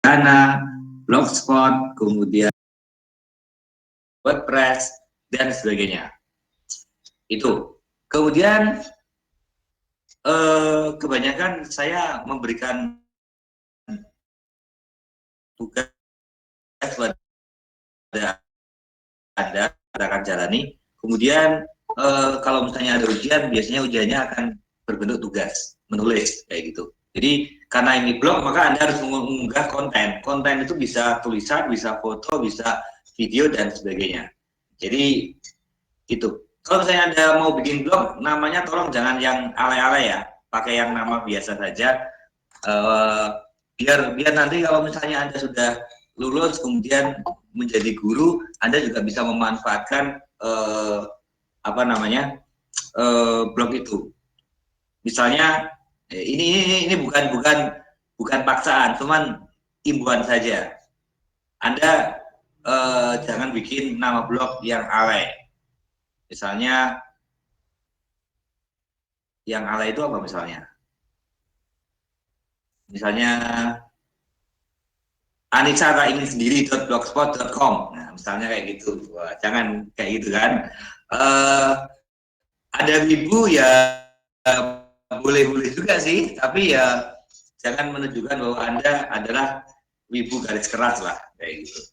Dana, Blogspot, kemudian WordPress, dan sebagainya. Itu. Kemudian kebanyakan saya memberikan tugas pada Anda akan jalani. Kemudian kalau misalnya ada ujian, biasanya ujiannya akan berbentuk tugas, menulis kayak gitu. Jadi karena ini blog, maka Anda harus mengunggah konten. Konten itu bisa tulisan, bisa foto, bisa video, dan sebagainya. Jadi itu. Kalau misalnya Anda mau bikin blog, namanya tolong jangan yang alay-alay ya. Pakai yang nama biasa saja. Biar nanti kalau misalnya Anda sudah lulus kemudian menjadi guru, Anda juga bisa memanfaatkan blog itu. Misalnya ini bukan paksaan, cuman imbuhan saja. Anda jangan bikin nama blog yang alay. Misalnya yang alay itu apa misalnya? Misalnya Anissa ingin sendiri.blogspot.com. Nah, misalnya kayak gitu. Wah, jangan kayak gitu kan. Ada wibu ya boleh-boleh juga sih, tapi ya jangan menunjukkan bahwa Anda adalah wibu garis keras lah kayak gitu.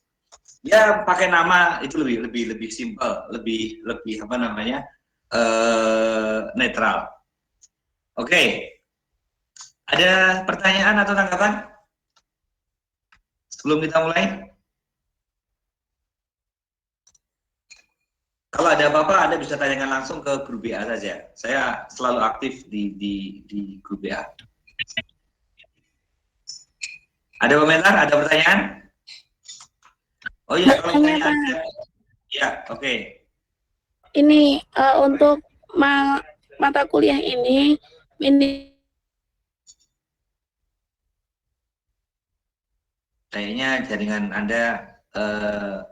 Ya pakai nama itu lebih simpel, lebih netral. Oke. Ada pertanyaan atau tanggapan sebelum kita mulai? Kalau ada apa-apa, Anda bisa tanyakan langsung ke grup BA saja. Saya selalu aktif di grup BA. Ada komentar? Ada pertanyaan? Oh iya, kalau pertanyaan ada. Ya, oke. Ini untuk mata kuliah ini Kayaknya jaringan Anda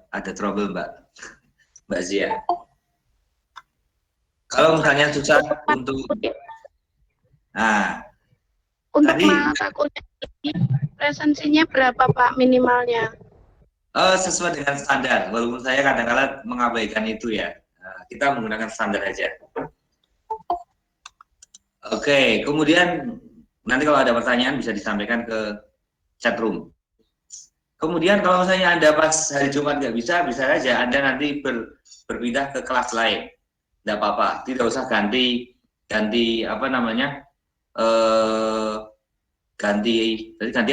ada trouble, Mbak Zia. Kalau misalnya susah untuk mata kuliah ini presensinya berapa Pak minimalnya? Sesuai dengan standar, walaupun saya kadang-kadang mengabaikan itu ya. Kita menggunakan standar aja. Oke, kemudian nanti kalau ada pertanyaan bisa disampaikan ke chat room. Kemudian kalau misalnya Anda pas hari Jumat nggak bisa aja Anda nanti berpindah ke kelas lain. Tidak apa-apa, tidak usah ganti ganti apa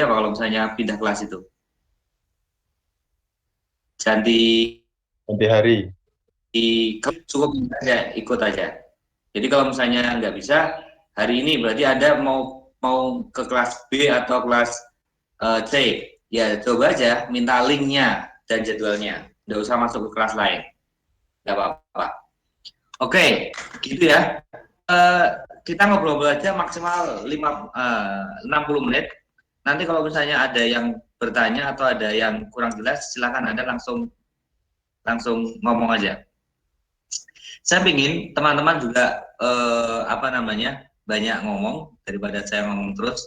kalau misalnya pindah kelas itu? Ganti hari. Cukup aja, ikut aja. Jadi kalau misalnya nggak bisa hari ini, berarti Anda mau ke kelas B atau kelas C, ya coba aja minta linknya dan jadwalnya. Nggak usah masuk ke kelas lain, nggak apa-apa. Oke, gitu ya. Kita ngobrol aja maksimal 60 menit. Nanti kalau misalnya ada yang bertanya atau ada yang kurang jelas, silakan Anda langsung ngomong aja. Saya ingin teman-teman juga banyak ngomong daripada saya ngomong terus,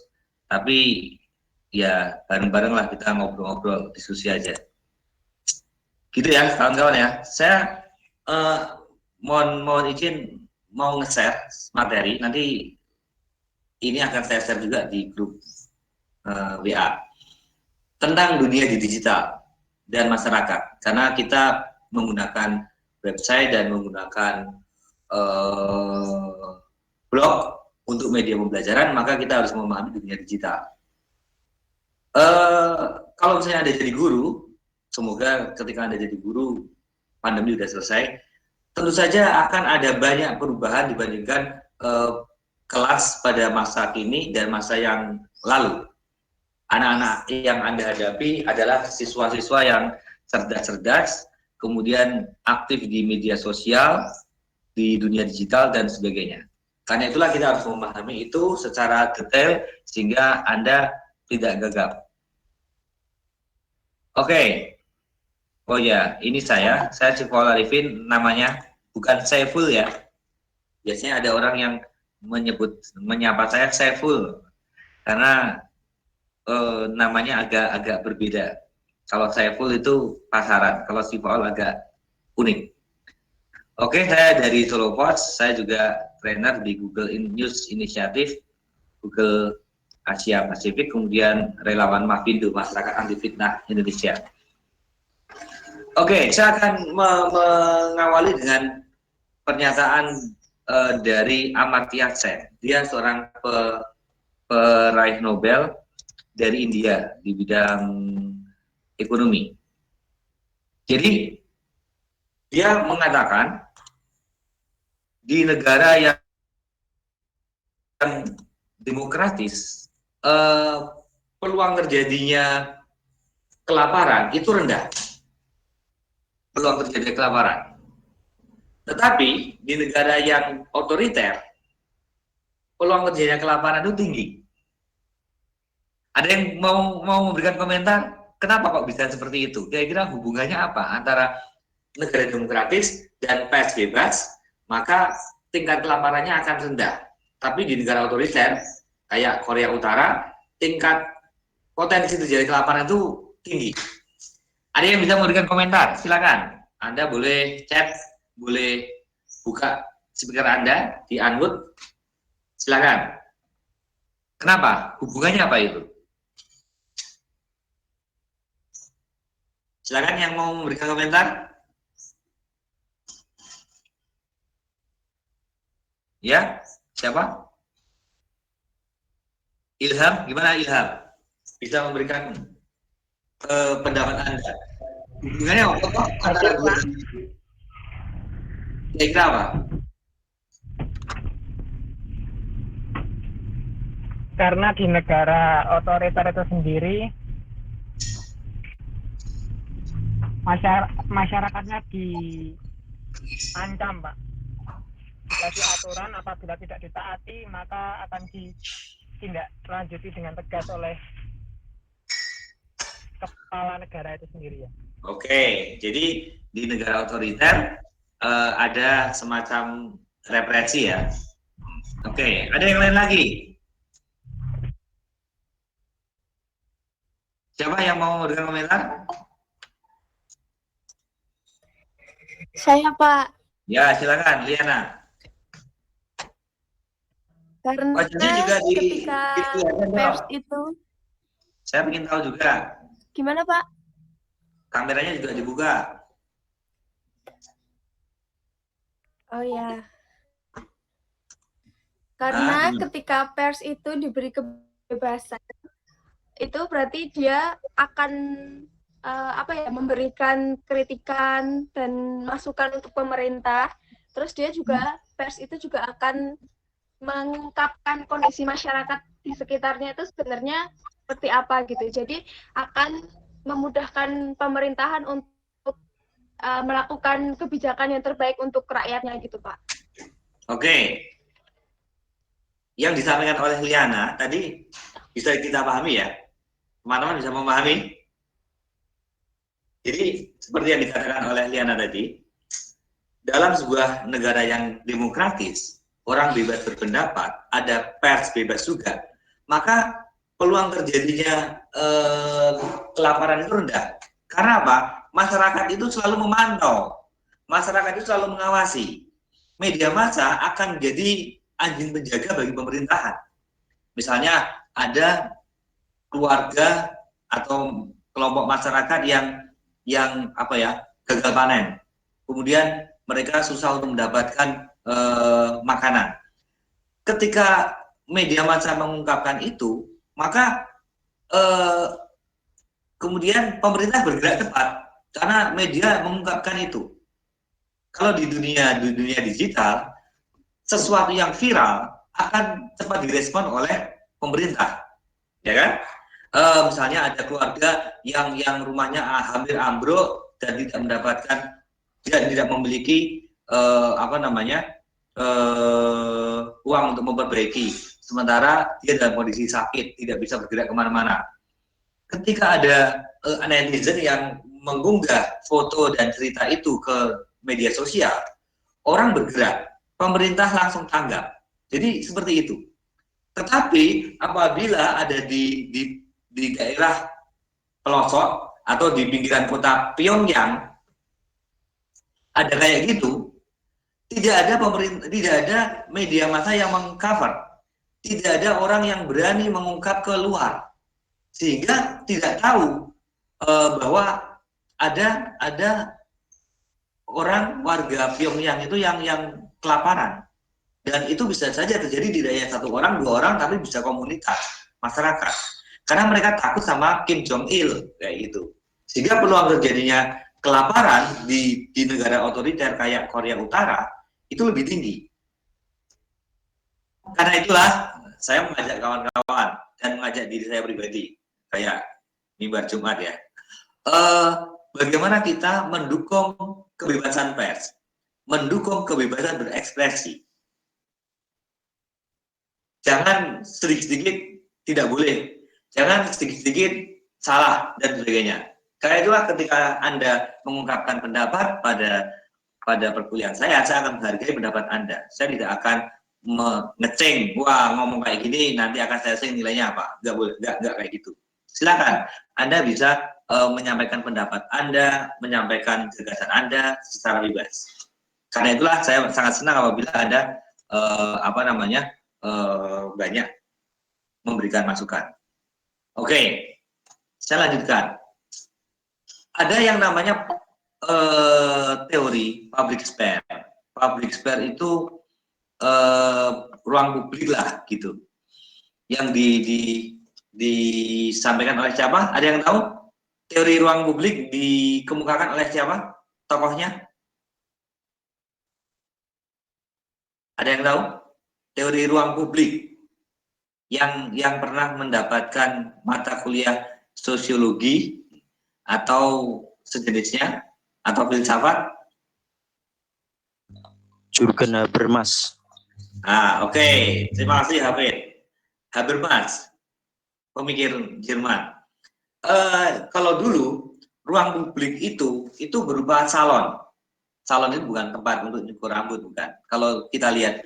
tapi ya bareng-bareng lah kita ngobrol-ngobrol, diskusi aja. Gitu ya kawan-kawan ya. Saya mohon izin mau nge-share materi, nanti ini akan saya share juga di grup WA tentang dunia digital dan masyarakat, karena kita menggunakan website dan menggunakan blog untuk media pembelajaran, maka kita harus memahami dunia digital. Kalau misalnya Anda jadi guru, semoga ketika Anda jadi guru pandemi sudah selesai, tentu saja akan ada banyak perubahan dibandingkan kelas pada masa kini dan masa yang lalu. Anak-anak yang Anda hadapi adalah siswa-siswa yang cerdas-cerdas, kemudian aktif di media sosial, di dunia digital, dan sebagainya. Karena itulah kita harus memahami itu secara detail, sehingga Anda tidak gagap. Oke. Oh ya, ini saya Syiful Arifin, namanya bukan Saiful ya. Biasanya ada orang yang menyapa saya Saiful, karena namanya agak berbeda. Kalau Saiful itu pasaran, kalau si Paul agak unik. Oke, saya dari Solo Post, saya juga trainer di Google News Initiative, Google Asia Pasifik, kemudian relawan Mafindo, Masyarakat Anti Fitnah Indonesia. Oke, saya akan mengawali dengan pernyataan dari Amartya Sen. Dia seorang peraih Nobel dari India di bidang ekonomi. Jadi dia mengatakan di negara yang demokratis peluang terjadinya kelaparan itu rendah. Peluang terjadi kelaparan. Tetapi di negara yang otoriter, peluang terjadinya kelaparan itu tinggi. Ada yang mau memberikan komentar, kenapa kok bisa seperti itu? Kira-kira hubungannya apa antara negara demokratis dan pers bebas, maka tingkat kelaparannya akan rendah. Tapi di negara otoriter, kayak Korea Utara, tingkat potensi terjadi kelaparan itu tinggi. Ada yang bisa memberikan komentar? Silakan. Anda boleh chat, boleh buka speaker Anda, di-unmute. Silakan. Kenapa? Hubungannya apa itu? Silakan yang mau memberikan komentar. Ya, siapa? Ilham, gimana Ilham? Bisa memberikan pendapat Anda. Hubungannya apa antara dua? Kira-kira apa? Karena di negara otoriter itu sendiri masyarakatnya diancam, Pak. Jadi aturan apabila tidak ditaati maka akan ditindaklanjuti dengan tegas oleh kepala negara itu sendiri ya. Oke, jadi di negara otoriter ada semacam represi ya. Oke, ada yang lain lagi? Siapa yang mau memberikan komentar? Saya, Pak. Ya, silakan, Liana. Karena juga ketika pers itu, saya ingin tahu juga. gimana Pak? Kameranya juga dibuka. Oh ya. Karena ketika pers itu diberi kebebasan, itu berarti dia akan memberikan kritikan dan masukan untuk pemerintah. Terus dia juga pers itu juga akan mengungkapkan kondisi masyarakat di sekitarnya itu sebenarnya seperti apa gitu. Jadi akan memudahkan pemerintahan untuk melakukan kebijakan yang terbaik untuk rakyatnya gitu, Pak. Oke. Yang disampaikan oleh Liana tadi bisa kita pahami ya? Teman-teman bisa memahami? Jadi seperti yang dikatakan oleh Liana tadi, dalam sebuah negara yang demokratis, orang bebas berpendapat, ada pers bebas juga, maka peluang terjadinya kelaparan itu rendah. Karena apa? Masyarakat itu selalu memantau, masyarakat itu selalu mengawasi. Media massa akan menjadi anjing penjaga bagi pemerintahan. Misalnya ada keluarga atau kelompok masyarakat yang gagal panen, kemudian mereka susah untuk mendapatkan makanan. Ketika media massa mengungkapkan itu, maka kemudian pemerintah bergerak cepat karena media mengungkapkan itu. Kalau di dunia digital, sesuatu yang viral akan cepat direspon oleh pemerintah, ya kan? Misalnya ada keluarga yang rumahnya hampir ambruk dan tidak memiliki uang untuk memperbaiki, sementara dia dalam kondisi sakit, tidak bisa bergerak kemana-mana. Ketika ada netizen yang mengunggah foto dan cerita itu ke media sosial, orang bergerak, pemerintah langsung tanggap. Jadi seperti itu. Tetapi apabila ada di di daerah pelosok atau di pinggiran kota Pyongyang ada kayak gitu, tidak ada pemerintah, tidak ada media massa yang mengcover, tidak ada orang yang berani mengungkap keluar, sehingga tidak tahu bahwa ada orang warga Pyongyang itu yang kelaparan, dan itu bisa saja terjadi di daerah 1 orang 2 orang, tapi bisa komunitas masyarakat, karena mereka takut sama Kim Jong Il kayak gitu, sehingga peluang terjadinya kelaparan di negara otoriter kayak Korea Utara itu lebih tinggi. Karena itulah saya mengajak kawan-kawan dan mengajak diri saya pribadi kayak mimbar Jumat ya, bagaimana kita mendukung kebebasan pers, mendukung kebebasan berekspresi. Jangan sedikit-sedikit tidak boleh, jangan sedikit-sedikit salah dan sebagainya. Karena itulah ketika Anda mengungkapkan pendapat pada perkuliahan saya akan menghargai pendapat Anda. Saya tidak akan mengeceng, wah ngomong kayak gini nanti akan saya ceng nilainya apa. Nggak boleh, nggak kayak gitu. Silakan, Anda bisa menyampaikan pendapat Anda, menyampaikan gagasan Anda secara bebas. Karena itulah saya sangat senang apabila Anda banyak memberikan masukan. Oke, saya lanjutkan. Ada yang namanya teori public sphere. Public sphere itu ruang publik lah gitu. Yang disampaikan oleh siapa? Ada yang tahu? Teori ruang publik dikemukakan oleh siapa? Tokohnya? Ada yang tahu? Teori ruang publik yang pernah mendapatkan mata kuliah sosiologi atau sejenisnya atau filsafat? Jürgen Habermas. Oke. Terima kasih Habermas, pemikir Jerman. Kalau dulu ruang publik itu berupa salon. Salon itu bukan tempat untuk nyukur rambut, bukan. Kalau kita lihat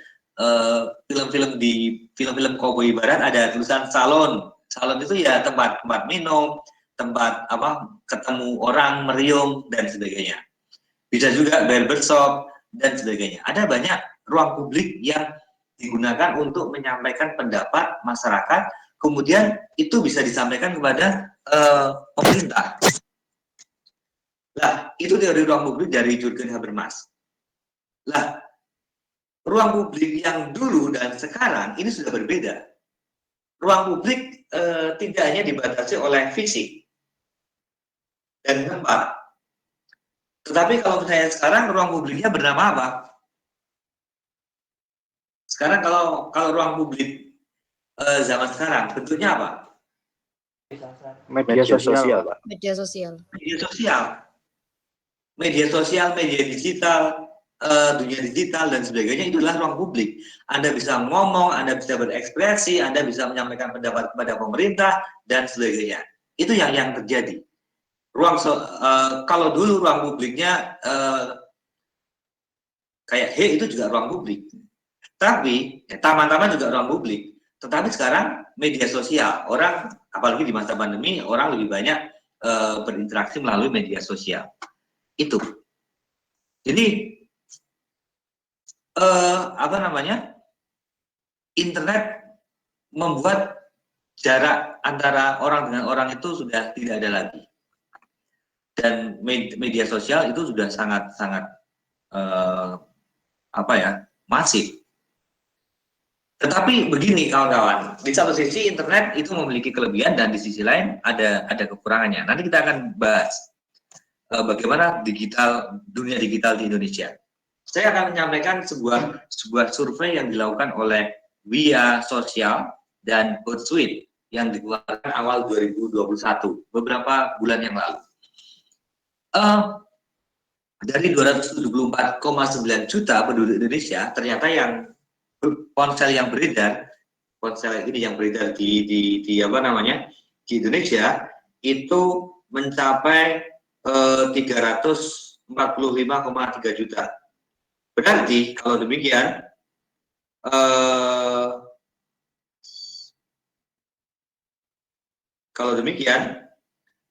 film-film Cowboy Barat ada tulisan salon. Salon itu ya tempat minum, tempat ketemu orang, meriung dan sebagainya. Bisa juga barbershop dan sebagainya. Ada banyak ruang publik yang digunakan untuk menyampaikan pendapat masyarakat, kemudian itu bisa disampaikan kepada pemerintah. Lah, itu teori ruang publik dari Jürgen Habermas. Lah, ruang publik yang dulu dan sekarang ini sudah berbeda. Ruang publik tidak hanya dibatasi oleh fisik dan tempat. Tetapi kalau saya sekarang ruang publiknya bernama apa? Sekarang kalau ruang publik zaman sekarang bentuknya apa? Media sosial, Pak. Media sosial. Media sosial, media digital, dunia digital dan sebagainya, itulah ruang publik. Anda bisa ngomong, Anda bisa berekspresi, Anda bisa menyampaikan pendapat kepada pemerintah dan sebagainya. Itu yang terjadi. Kalau dulu ruang publiknya kayak itu juga ruang publik. Tapi taman-taman juga ruang publik. Tetapi sekarang media sosial, orang apalagi di masa pandemi, orang lebih banyak berinteraksi melalui media sosial. Itu. Jadi internet membuat jarak antara orang dengan orang itu sudah tidak ada lagi. Dan media sosial itu sudah sangat masif. Tetapi begini kawan-kawan, di satu sisi internet itu memiliki kelebihan dan di sisi lain ada kekurangannya. Nanti kita akan bahas bagaimana dunia digital di Indonesia. Saya akan menyampaikan sebuah survei yang dilakukan oleh Via Sosial dan Hootsuite yang dikeluarkan awal 2021, beberapa bulan yang lalu. Dari 274,9 juta penduduk Indonesia, ternyata yang ponsel yang beredar di Indonesia itu mencapai 345,3 juta. Berarti kalau demikian kalau demikian,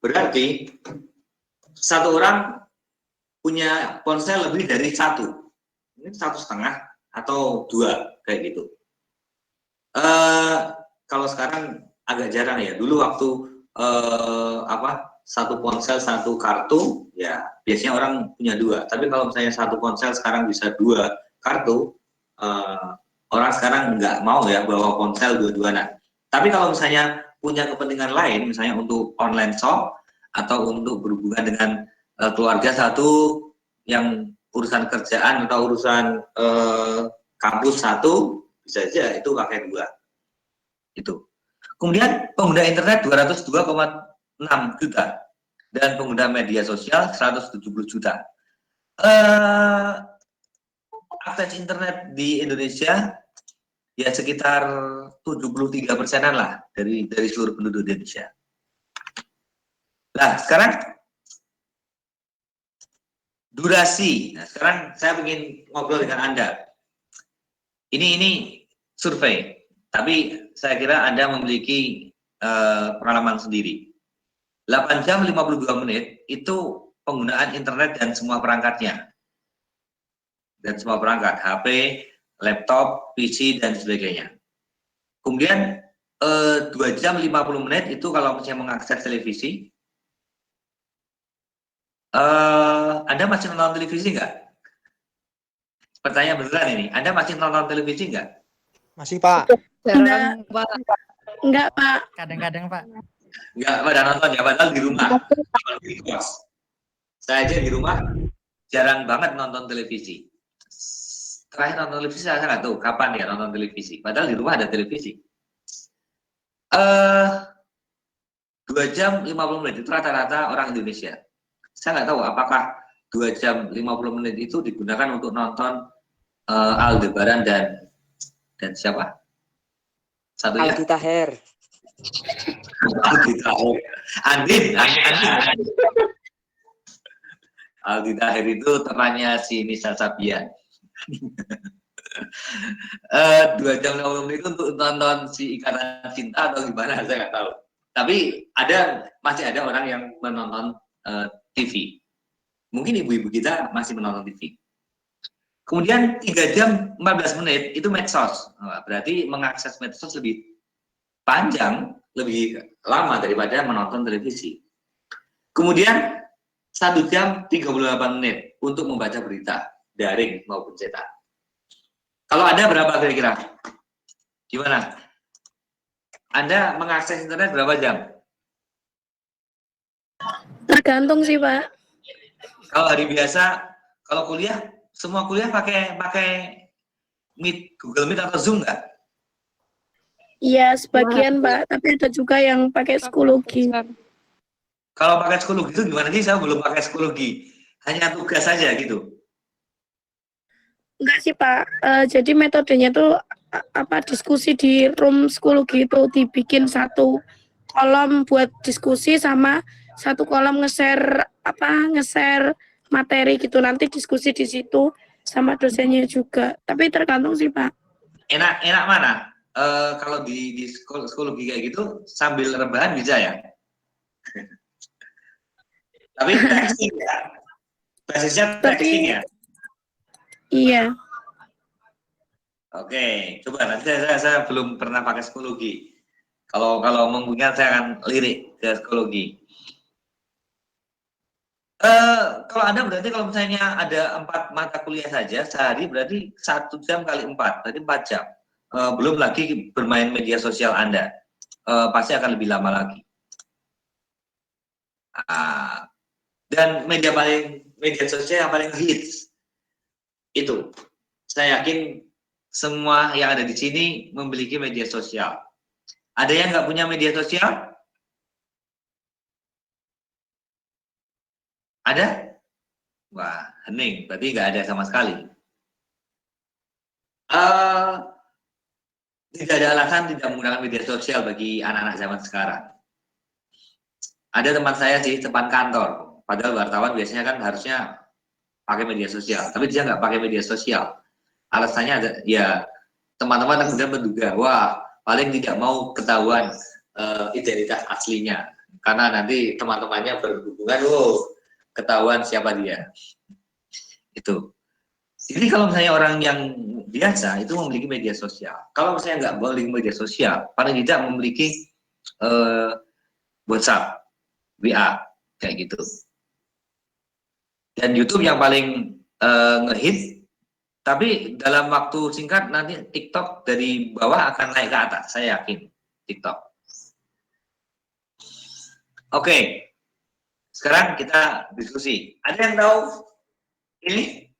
berarti satu orang punya ponsel lebih dari satu. Ini 1,5 atau 2 kayak gitu. Kalau sekarang agak jarang ya. Dulu waktu satu ponsel satu kartu, ya biasanya orang punya 2. Tapi kalau misalnya satu ponsel sekarang bisa 2 kartu, orang sekarang nggak mau ya bawa ponsel dua-duaan. Tapi kalau misalnya punya kepentingan lain, misalnya untuk online shop atau untuk berhubungan dengan keluarga satu, yang urusan kerjaan atau urusan kampus satu, bisa aja itu pakai 2. Itu. Kemudian pengguna internet 202,6 juta dan pengguna media sosial 170 juta. Akses internet di Indonesia ya sekitar 73%-an lah dari seluruh penduduk Indonesia. Nah, sekarang durasi. Nah, sekarang saya ingin ngobrol dengan Anda. Ini survei, tapi saya kira Anda memiliki pengalaman sendiri. 8 jam 52 menit itu penggunaan internet dan semua perangkatnya. Dan semua perangkat, HP, laptop, PC, dan sebagainya. Kemudian 2 jam 50 menit itu kalau misalnya mengakses televisi. Anda masih nonton televisi nggak? Pertanyaan beneran ini. Anda masih nonton televisi nggak? Masih, Pak. Jarang, Pak. Enggak, Pak. Kadang-kadang, Pak. Nggak pada nonton ya, padahal di rumah. Di kos. Saya aja di rumah jarang banget nonton televisi. Terakhir nonton televisi saya nggak tahu kapan ya nonton televisi. Padahal di rumah ada televisi. 2 jam 50 menit itu rata-rata orang Indonesia. Saya nggak tahu apakah 2 jam 50 menit itu digunakan untuk nonton Aldebaran dan siapa? Satunya? Aldi Taher. Aldi Taher. Andin. Aldi Taher itu temannya si Nisa Sabian. 2 jam 50 menit itu untuk nonton si Ikatan Cinta atau gimana saya nggak tahu. Tapi masih ada orang yang menonton TV. Mungkin ibu-ibu kita masih menonton TV. Kemudian 3 jam 14 menit itu medsos. Berarti mengakses medsos lebih panjang, lebih lama daripada menonton televisi. Kemudian 1 jam 38 menit untuk membaca berita, daring maupun cetak. Kalau Anda berapa kira-kira? Gimana? Anda mengakses internet berapa jam? Tergantung sih, Pak. Kalau hari biasa, kalau kuliah, semua kuliah pakai Meet, Google Meet atau Zoom nggak? Iya, sebagian, Pak. Tapi ada juga yang pakai psikologi. Kalau pakai psikologi itu gimana sih? Saya belum pakai psikologi. Hanya tugas saja gitu. Enggak sih, Pak. Jadi metodenya tuh diskusi di room psikologi itu dibikin satu kolom buat diskusi sama satu kolom nge-share materi gitu, nanti diskusi di situ sama dosennya juga. Tapi tergantung sih, Pak. Enak mana? Kalau di psikologi kayak gitu sambil rebahan bisa ya? Tapi texting ya? Basisnya texting ya? Iya. Oke, coba nanti saya belum pernah pakai psikologi. Kalau memungkinkan saya akan lirik ke psikologi. Kalau Anda berarti kalau misalnya ada 4 mata kuliah saja sehari berarti 1 jam kali 4, berarti 4 jam. Belum lagi bermain media sosial Anda. Pasti akan lebih lama lagi. Dan media sosial yang paling hits itu, saya yakin semua yang ada di sini memiliki media sosial. Ada yang nggak punya media sosial? Ada? Wah, hening. Berarti nggak ada sama sekali. Tidak ada alasan tidak menggunakan media sosial bagi anak-anak zaman sekarang. Ada teman saya sih, teman kantor. Padahal wartawan biasanya kan harusnya pakai media sosial. Tapi dia nggak pakai media sosial. Alasannya ada, ya teman-teman kemudian menduga, wah paling tidak mau ketahuan identitas aslinya, karena nanti teman-temannya berhubungan, ketahuan siapa dia. Itu. Jadi kalau misalnya orang yang biasa itu memiliki media sosial. Kalau misalnya nggak memiliki media sosial, paling tidak memiliki WhatsApp, WA, kayak gitu. Dan YouTube yang paling ngehit, tapi dalam waktu singkat nanti TikTok dari bawah akan naik ke atas, saya yakin TikTok. Oke, sekarang kita diskusi. Ada yang tahu ini?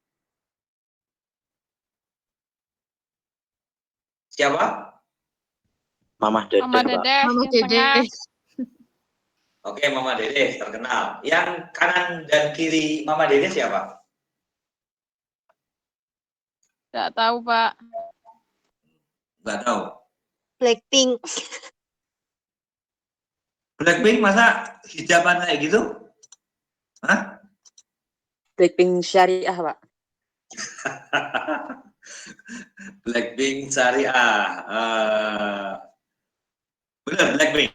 Siapa? Mama Dede, Mama Pak. Dede. Mama yang Dede. tengah. Oke, Mama Dede terkenal. Yang kanan dan kiri Mama Dede siapa? Nggak tahu, Pak. Nggak tahu. Blackpink. Blackpink masa hijaban kayak gitu? Hah? Blackpink syariah, Pak. Blackpink syariah. Bener, Blackpink.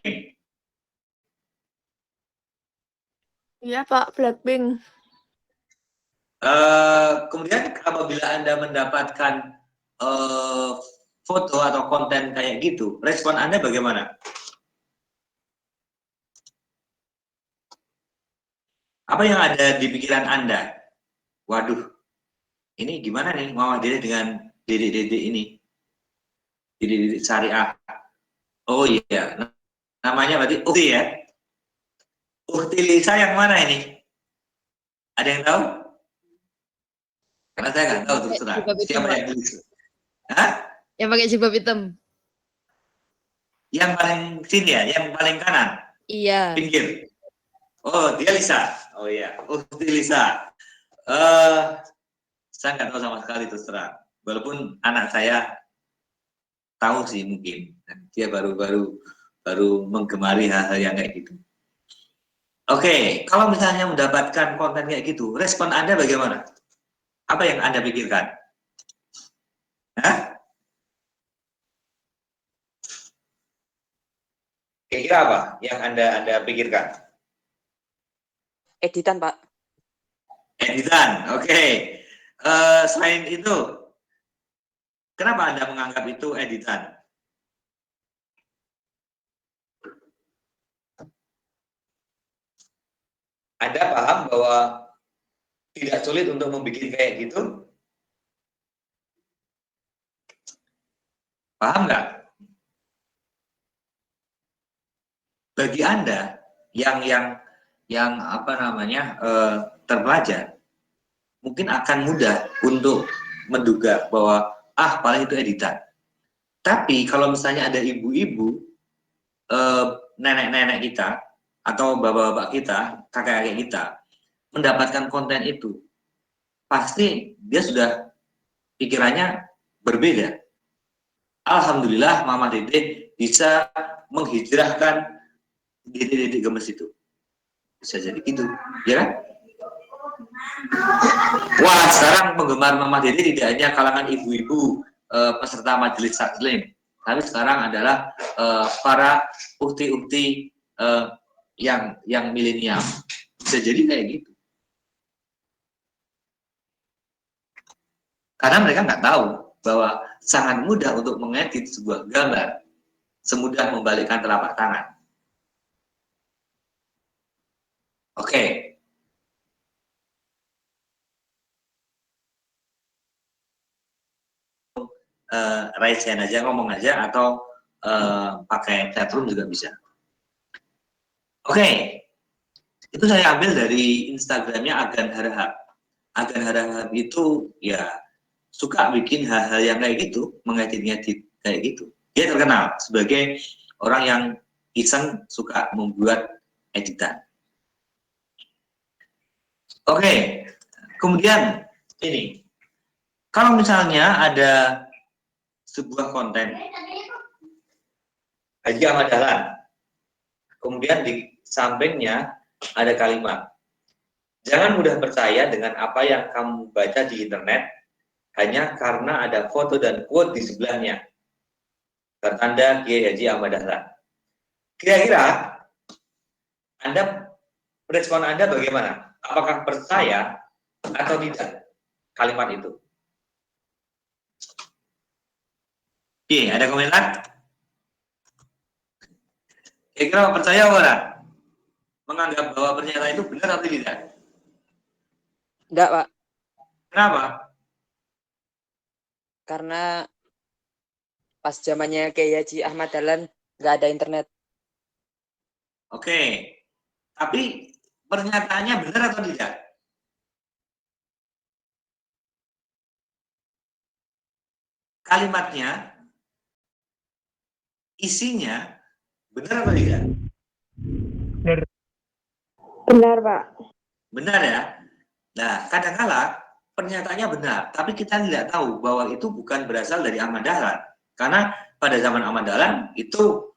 Iya Pak, Blackpink. Kemudian apabila Anda mendapatkan foto atau konten kayak gitu, respon Anda bagaimana? Apa yang ada di pikiran Anda? Waduh, ini gimana nih Mama Dede dengan Dede ini? Dede syariah. Oh iya, namanya berarti Uhti ya? Uhti Lisa yang mana ini? Ada yang tahu? Karena saya nggak tahu terus terang. Siapa yang tulis? Hah? Yang pakai jilbab hitam. Yang paling sini ya, yang paling kanan, Iya. pinggir. Oh, dia Lisa. Oh iya, Uhti Lisa. Saya nggak tahu sama sekali terus terang. Walaupun anak saya tahu sih mungkin. Dia baru menggemari hal-hal yang kayak gitu. Oke, kalau misalnya mendapatkan konten kayak gitu, respon Anda bagaimana? Apa yang Anda pikirkan? Hah? Kira-kira apa yang Anda pikirkan? Editan, Pak. Editan, oke. Selain itu, kenapa Anda menganggap itu editan? Anda paham bahwa tidak sulit untuk membuat kayak gitu? Paham nggak? Bagi Anda yang apa namanya terpelajar, mungkin akan mudah untuk menduga bahwa paling itu editan. Tapi kalau misalnya ada ibu-ibu, nenek-nenek kita atau bapak-bapak kita, kakek-kakek kita mendapatkan konten itu, pasti dia sudah pikirannya berbeda. Alhamdulillah Mama Dede bisa menghijrahkan Dede gemes itu. Bisa jadi gitu, ya kan? Wah, sekarang penggemar Mama Dede tidak hanya kalangan ibu-ibu peserta majelis taklim, tapi sekarang adalah para ukti-ukti yang milenial. Bisa jadi kayak gitu. Karena mereka nggak tahu bahwa sangat mudah untuk mengedit sebuah gambar, semudah membalikkan telapak tangan. Oke. Raise hand aja, ngomong aja, atau pakai chatroom juga bisa. Oke. Itu saya ambil dari Instagramnya Agan Harahap. Agan Harahap itu ya suka bikin hal-hal yang kayak gitu, mengedit-ngedit kayak gitu. Dia terkenal sebagai orang yang iseng suka membuat editan. Oke, kemudian ini, kalau misalnya ada sebuah konten Haji Ahmad Dahlan, kemudian di sampingnya ada kalimat, jangan mudah percaya dengan apa yang kamu baca di internet hanya karena ada foto dan quote di sebelahnya. Tertanda Kiai Haji Ahmad Dahlan. Kira-kira respon Anda bagaimana? Apakah percaya atau tidak kalimat itu? Oke, ada komentar? Kira-kira percaya apa enggak? Menganggap bahwa pernyataan itu benar atau tidak? Enggak, Pak. Kenapa? Karena pas zamannya Kiai Haji Ahmad Dahlan nggak ada internet. Oke, tapi pernyataannya benar atau tidak? Kalimatnya, isinya benar atau tidak? Benar, Pak. Benar ya. Nah, kadang-kala pernyataannya benar, tapi kita tidak tahu bahwa itu bukan berasal dari Ahmad Dahlan. Karena pada zaman Ahmad Dahlan itu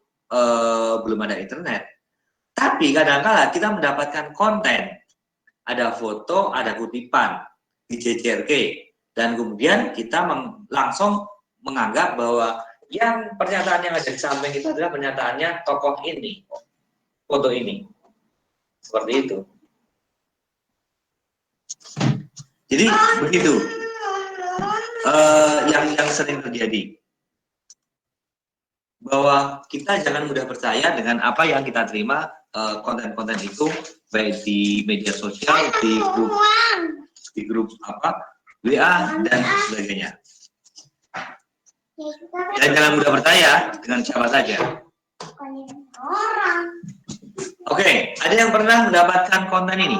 belum ada internet. Tapi kadang-kala kita mendapatkan konten, ada foto, ada kutipan di JCRK, dan kemudian kita langsung menganggap bahwa yang pernyataan yang ada di samping itu adalah pernyataannya tokoh ini, foto ini, seperti itu. Jadi begitu yang sering terjadi, bahwa kita jangan mudah percaya dengan apa yang kita terima, konten-konten itu baik di media sosial, di grup apa WA dan sebagainya. Dan jangan mudah percaya dengan siapa saja. Oke, ada yang pernah mendapatkan konten ini?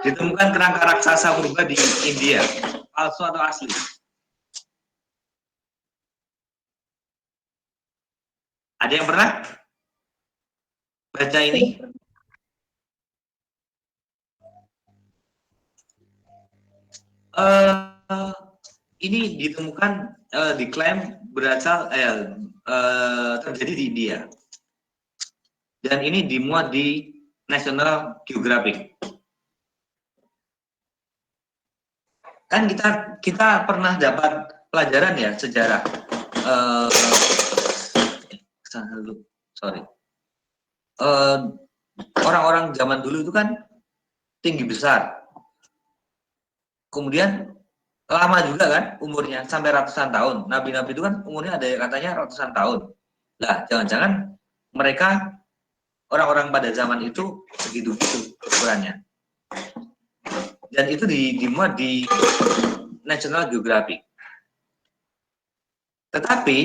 Ditemukan kerangka raksasa purba di India, palsu atau asli? Ada yang pernah baca ini? Ini ditemukan, diklaim berasal terjadi di India, dan ini dimuat di National Geographic. Kan kita pernah dapat pelajaran ya sejarah. Orang-orang zaman dulu itu kan tinggi besar, kemudian lama juga kan umurnya, sampai ratusan tahun. Nabi-nabi itu kan umurnya ada katanya ratusan tahun. Lah, jangan-jangan mereka orang-orang pada zaman itu segitu-gitu ukurannya. Dan itu dimuat di National Geographic. Tetapi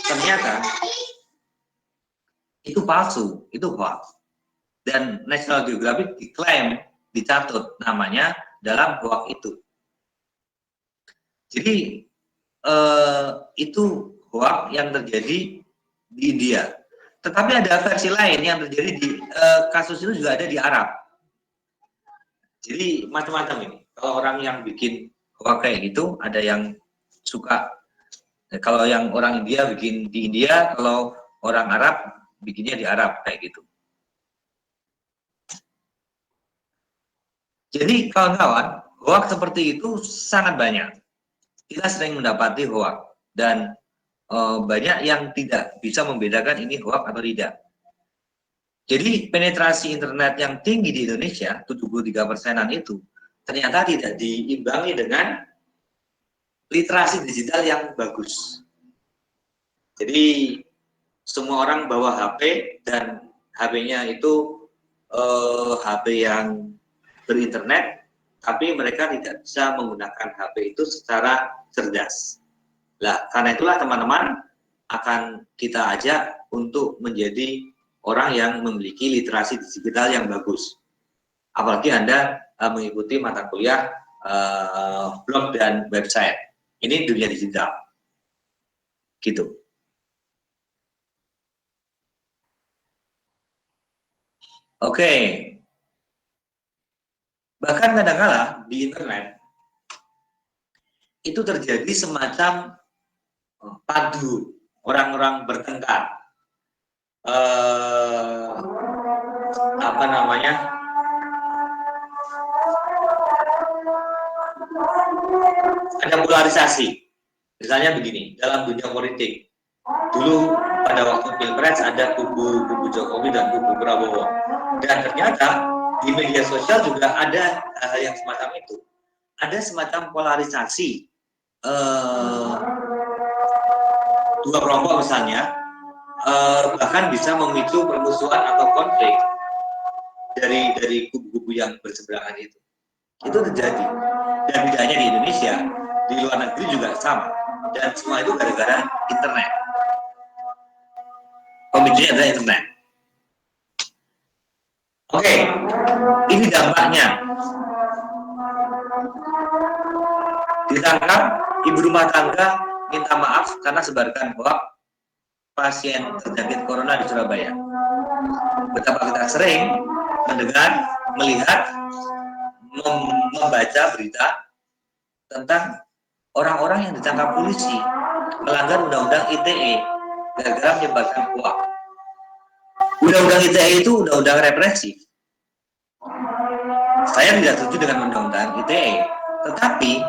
ternyata itu palsu, itu hoax. Dan National Geographic diklaim, dicatut namanya dalam hoax itu. Jadi itu hoax yang terjadi di India. Tetapi ada versi lain yang terjadi di kasus itu juga ada di Arab. Jadi macam-macam ini. Kalau orang yang bikin hoax kayak gitu, ada yang suka. Kalau yang orang India bikin di India, kalau orang Arab bikinnya di Arab kayak gitu. Jadi kawan-kawan, hoax seperti itu sangat banyak. Kita sering mendapati hoax, dan banyak yang tidak bisa membedakan ini hoax atau tidak. Jadi penetrasi internet yang tinggi di Indonesia, 73%-an itu, ternyata tidak diimbangi dengan literasi digital yang bagus. Jadi semua orang bawa HP, dan HP-nya itu HP yang berinternet, tapi mereka tidak bisa menggunakan HP itu secara cerdas. Nah, karena itulah teman-teman akan kita ajak untuk menjadi orang yang memiliki literasi digital yang bagus. Apalagi Anda mengikuti mata kuliah blog dan website. Ini dunia digital. Gitu. Oke. Bahkan kadang-kala di internet itu terjadi semacam padu, orang-orang bertengkar. Apa namanya? Ada polarisasi. Misalnya begini, dalam dunia politik, dulu pada waktu Pilpres ada kubu Jokowi dan kubu Prabowo. Dan ternyata di media sosial juga ada hal yang semacam itu. Ada semacam polarisasi dua kelompok misalnya, bahkan bisa memicu permusuhan atau konflik dari kubu-kubu yang berseberangan itu. Itu terjadi. Dan tidak hanya di Indonesia, di luar negeri juga sama. Dan semua itu gara-gara internet. Pemicunya adalah internet. Oke, ini dampaknya. Ditangkap, ibu rumah tangga minta maaf karena sebarkan hoax pasien terjangkit corona di Surabaya. Betapa kita sering mendengar, melihat, membaca berita tentang orang-orang yang ditangkap polisi melanggar undang-undang ITE gara-gara menyebarkan hoax. Undang-undang ITE itu undang-undang represif. Saya tidak setuju dengan undang-undang ITE, tetapi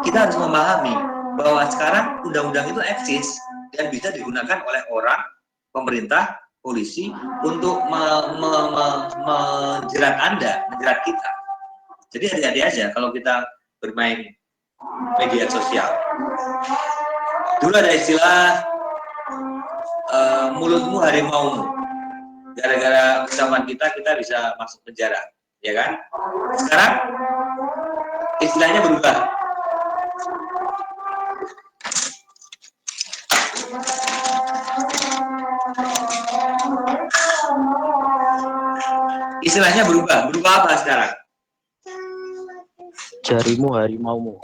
kita harus memahami bahwa sekarang undang-undang itu eksis dan bisa digunakan oleh orang, pemerintah, polisi untuk menjerat Anda, menjerat kita. Jadi hati-hati aja kalau kita bermain media sosial. Dulu ada istilah mulutmu harimaumu. Gara-gara ucapan kita bisa masuk penjara, ya kan? Sekarang istilahnya berubah. Istilahnya berubah apa sekarang? Jarimu harimaumu.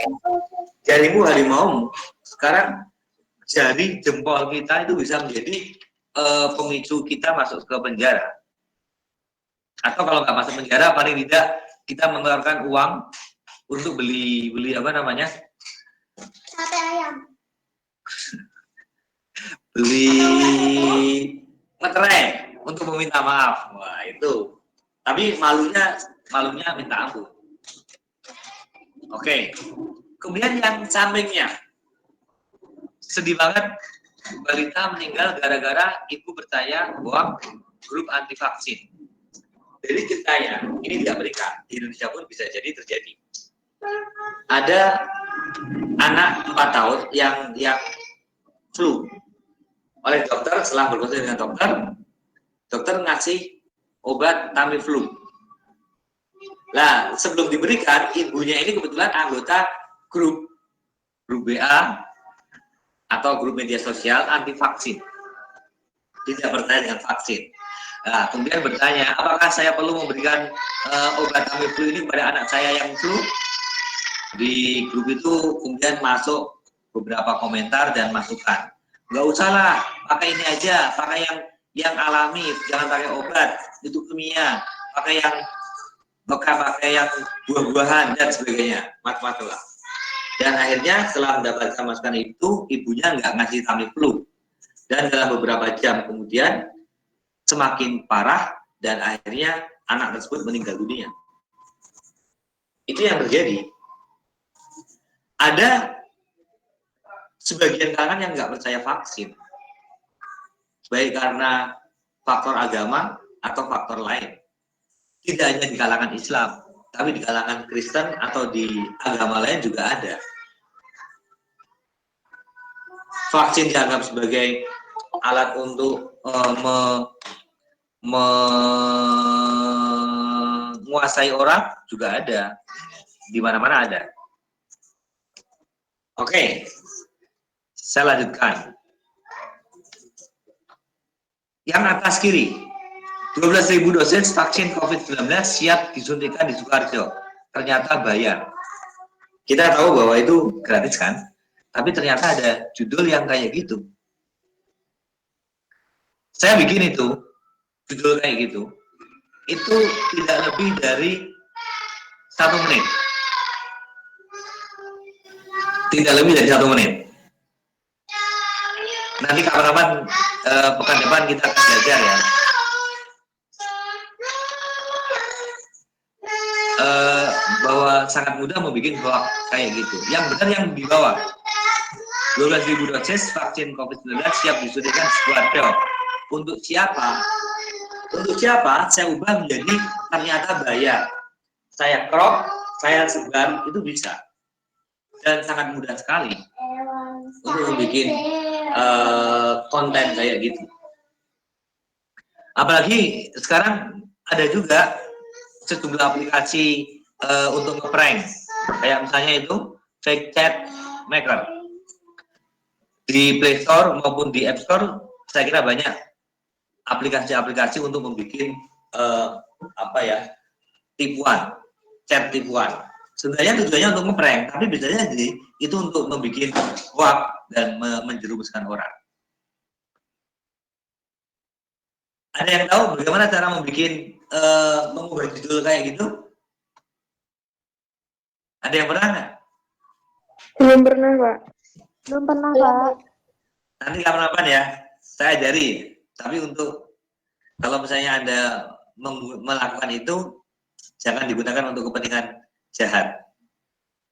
Jarimu harimaumu. Sekarang jari jempol kita itu bisa menjadi pemicu kita masuk ke penjara. Atau kalau nggak masuk penjara, paling tidak kita mengeluarkan uang untuk beli apa namanya? Sate ayam. Beli materai untuk meminta maaf. Wah, itu. Tapi malunya minta ampun. Oke. Kemudian yang sampingnya. Sedih banget, balita meninggal gara-gara ibu percaya bahwa grup anti vaksin. Jadi ceritanya, ini di Amerika, di Indonesia pun bisa jadi terjadi. Ada anak 4 tahun yang flu. Oleh dokter, setelah berkonsultasi dengan dokter ngasih obat Tamiflu. Nah, sebelum diberikan, ibunya ini kebetulan anggota grup BA atau grup media sosial anti vaksin. Tidak bertanya dengan vaksin. Nah, kemudian bertanya, apakah saya perlu memberikan obat Tamiflu ini kepada anak saya yang flu? Di grup itu kemudian masuk beberapa komentar dan masukan. Nggak usah lah, pakai ini aja, pakai yang alami, jangan pakai obat, itu kimia, pakai yang buah-buahan dan sebagainya, macam-macam lah. Dan akhirnya setelah mendapatkan masukan itu, ibunya nggak ngasih Tamiflu. Dan dalam beberapa jam kemudian, semakin parah, dan akhirnya anak tersebut meninggal dunia. Itu yang terjadi. Ada sebagian kalangan yang nggak percaya vaksin. Baik karena faktor agama atau faktor lain. Tidak hanya di kalangan Islam, tapi di kalangan Kristen atau di agama lain juga ada. Vaksin dianggap sebagai alat untuk menguasai orang juga ada. Di mana-mana ada. Oke, saya lanjutkan. Yang atas kiri, 12.000 dosis vaksin COVID-19 siap disuntikan di Sukoharjo. Ternyata bayar. Kita tahu bahwa itu gratis kan? Tapi ternyata ada judul yang kayak gitu. Saya bikin itu, judul kayak gitu. Itu tidak lebih dari 1 menit. Tidak lebih dari 1 menit. Nanti kapan-kapan pekan depan kita akan belajar ya. Bahwa sangat mudah membuat hoax kayak gitu. Yang benar yang di bawah. 12.000 dosis vaksin COVID-19 siap disuntikan Sidoarjo. Untuk siapa? Untuk siapa? Saya ubah menjadi ternyata bayar. Saya crop, saya sebar, itu bisa. Dan sangat mudah sekali untuk membuat konten kayak gitu. Apalagi sekarang ada juga sejumlah aplikasi untuk nge-prank. Kayak misalnya itu fake chat maker. Di Play Store maupun di App Store saya kira banyak aplikasi-aplikasi untuk membuat tipuan, chat tipuan. Sebenarnya tujuannya untuk nge-prank, tapi biasanya itu untuk membuat hoax dan menjerumuskan orang. Ada yang tahu bagaimana cara mengubah judul kayak gitu? Ada yang pernah nggak? Belum pernah, Pak. Belum pernah, Pak. Nanti kapan-kapan ya, saya ajari. Tapi untuk kalau misalnya Anda melakukan itu, jangan digunakan untuk kepentingan jahat.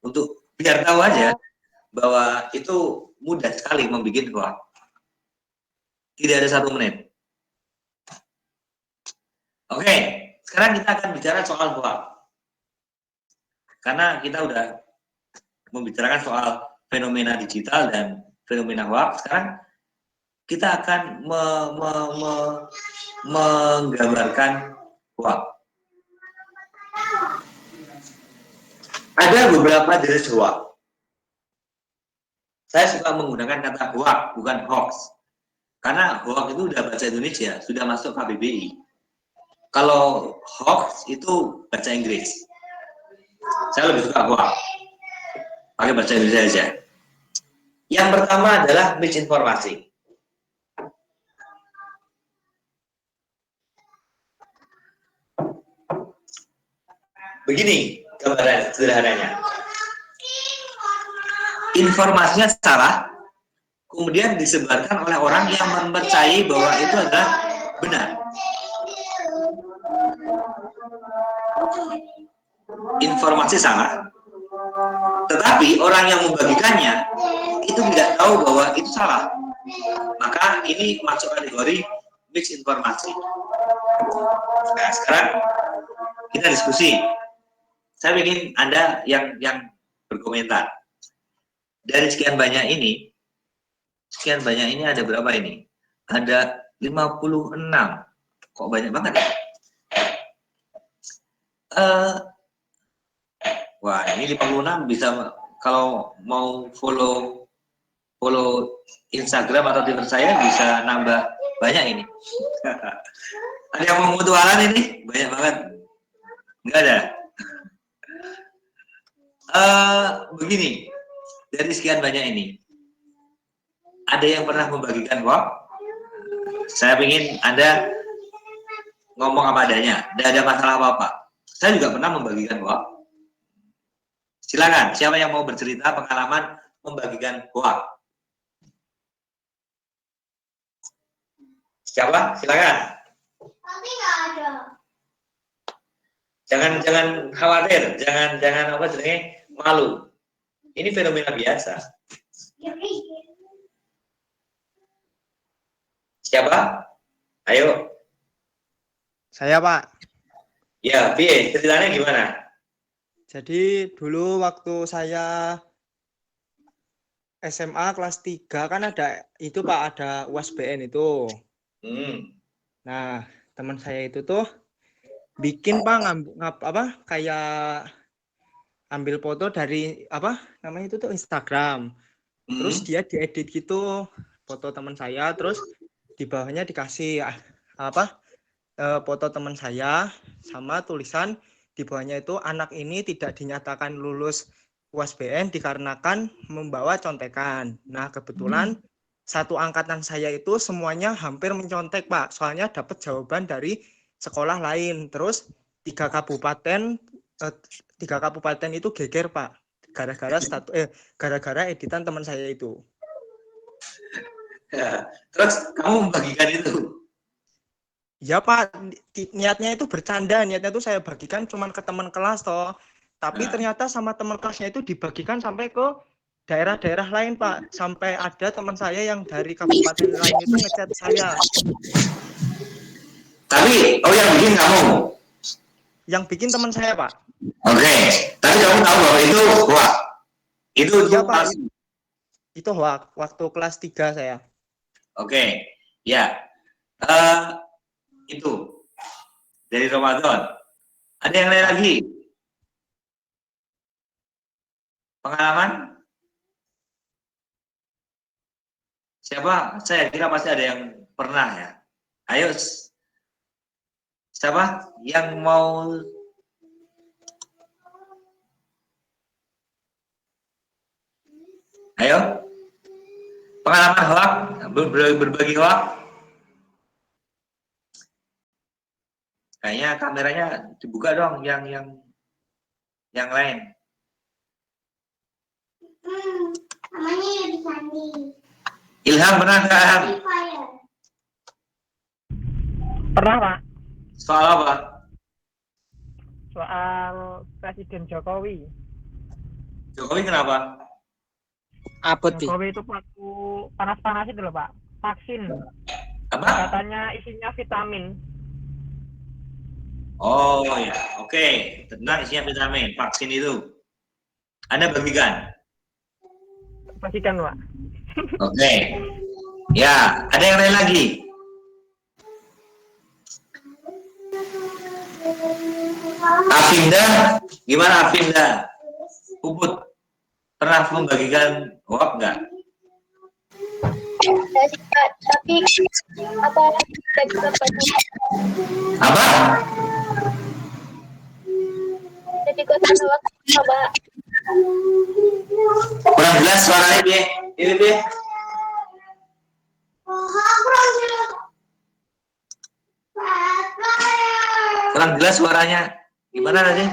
Untuk biar tahu aja bahwa itu mudah sekali membuat hoax. Tidak ada 1 menit. Oke, sekarang kita akan bicara soal hoax. Karena kita udah membicarakan soal fenomena digital dan fenomena hoax, sekarang kita akan menggambarkan hoax. Ada beberapa jenis hoax. Saya suka menggunakan kata hoax, bukan hoax. Karena hoax itu udah bahasa Indonesia, sudah masuk KBBI. Kalau hoax itu bahasa Inggris. Saya lebih suka hoax. Pakai bahasa Indonesia aja. Yang pertama adalah misinformasi. Begini gambaran sederhananya. Informasinya salah, kemudian disebarkan oleh orang yang mempercayai bahwa itu adalah benar. Informasi salah, tetapi orang yang membagikannya itu tidak tahu bahwa itu salah. Maka ini masuk kategori misinformasi. Nah, sekarang kita diskusi. Saya ingin Anda yang berkomentar. Dari sekian banyak ini ada berapa ini? Ada 56. Kok banyak banget ya? Wah, ini 56 bisa, kalau mau follow Instagram atau Twitter saya bisa nambah banyak ini. Ada yang mau mutualan ini? Banyak banget. Enggak ada. Begini, dari sekian banyak ini, ada yang pernah membagikan hoax? Saya ingin Anda ngomong apa adanya, tidak ada masalah apa-apa. Saya juga pernah membagikan hoax. Silakan, siapa yang mau bercerita pengalaman membagikan hoax? Siapa? Silakan. Tapi nggak ada. Jangan khawatir, jangan apa sebenarnya malu. Ini fenomena biasa. Siapa? Ayo. Saya, Pak. Ya, Pi, ceritanya gimana? Jadi dulu waktu saya SMA kelas 3 kan ada itu, Pak, ada USBN itu. Nah, teman saya itu tuh bikin, Pak, kayak ambil foto dari apa namanya itu tuh Instagram. Terus dia diedit gitu foto teman saya, terus di bawahnya dikasih foto teman saya sama tulisan di bawahnya itu, anak ini tidak dinyatakan lulus USBN dikarenakan membawa contekan. Nah, kebetulan satu angkatan saya itu semuanya hampir mencontek, Pak. Soalnya dapat jawaban dari sekolah lain. Terus 3 kabupaten itu geger, Pak. Gara-gara editan teman saya itu. Ya, terus kamu membagikan itu? Ya, Pak, niatnya itu bercanda, niatnya itu saya bagikan cuma ke teman kelas toh. Tapi ternyata sama teman kelasnya itu dibagikan sampai ke daerah-daerah lain Pak, sampai ada teman saya yang dari kabupaten lain itu ngechat saya. Tapi yang bikin kamu? Yang bikin teman saya Pak. Oke, tapi kamu tahu bahwa itu hoax. Itu Iya Pak, palsu. itu hoax waktu kelas 3 saya. Oke, ya. Itu dari Ramadan. Ada yang lain lagi? Pengalaman? Siapa? Saya kira pasti ada yang pernah ya. Ayo, siapa yang mau? Ayo, pengalaman hoax, berbagi hoax. Kayaknya kameranya dibuka dong, yang lain. Namanya Yudi Sandi. Ilham pernah nggak? Ilham? Pernah, Pak. Soal apa? Soal Presiden Jokowi. Jokowi kenapa? Abot Bi. Jokowi itu waktu panas-panas itu loh, Pak. Vaksin. Apa? Katanya isinya vitamin. Oh ya, oke. Tenang, isinya vitamin, vaksin itu. Anda bagikan? Pastikan, Pak. Oke. Ya, ada yang lain lagi? Afinda, gimana Afinda? Ubud, pernah membagikan hoax nggak? Tapi apa kita banyak Apa? jadi kota waktu coba Kurang jelas suaranya dia. Ini dia. Kurang jelas suaranya. Gimana tadi?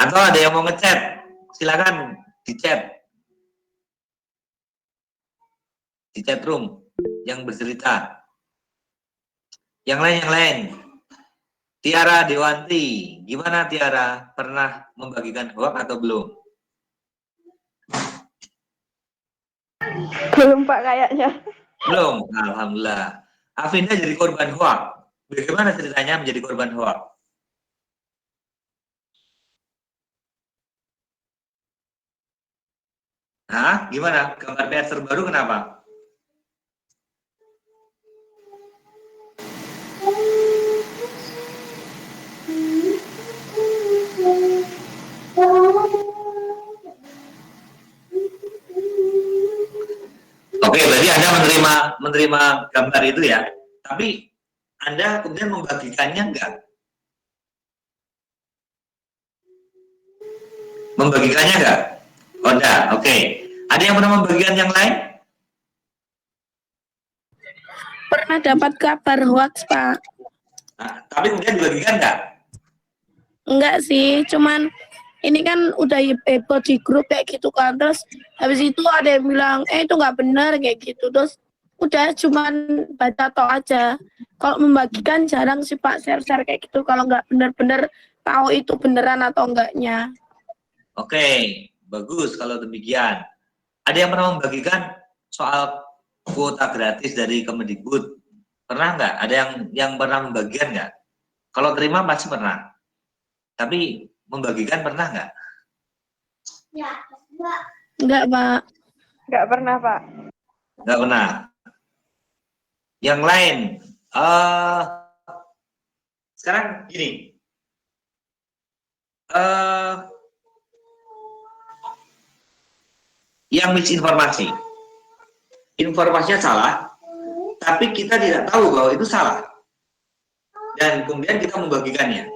Atau ada yang mau ngechat? Silakan di chat. Di chat room yang bercerita. Yang lain. Tiara Dewanti, gimana Tiara? Pernah membagikan hoax atau belum? Belum Pak kayaknya. Belum, alhamdulillah. Afinda jadi korban hoax. Bagaimana ceritanya menjadi korban hoax? Hah? Gimana? Gambar PS terbaru kenapa? Oke, berarti Anda menerima gambar itu ya. Tapi Anda kemudian membagikannya enggak? Membagikannya enggak? Oh, enggak. Oke. Ada yang pernah membagikan yang lain? Pernah dapat kabar hoax, Pak. Nah, tapi kemudian dibagikan enggak? Enggak sih, cuman ini kan udah heboh di grup kayak gitu kan. Terus habis itu ada yang bilang, itu nggak benar kayak gitu. Terus udah cuman baca tok aja. Kalau membagikan jarang sih Pak share-share kayak gitu. Kalau nggak benar-benar tahu itu beneran atau enggaknya. Oke, bagus kalau demikian. Ada yang pernah membagikan soal kuota gratis dari Kemendikbud? Pernah nggak? Ada yang pernah membagikan nggak? Kalau terima pasti pernah. Tapi membagikan pernah nggak? Enggak, Pak. Nggak pernah Pak. Nggak pernah. Yang lain, sekarang gini. Yang misinformasi. Informasinya salah, tapi kita tidak tahu bahwa itu salah. Dan kemudian kita membagikannya.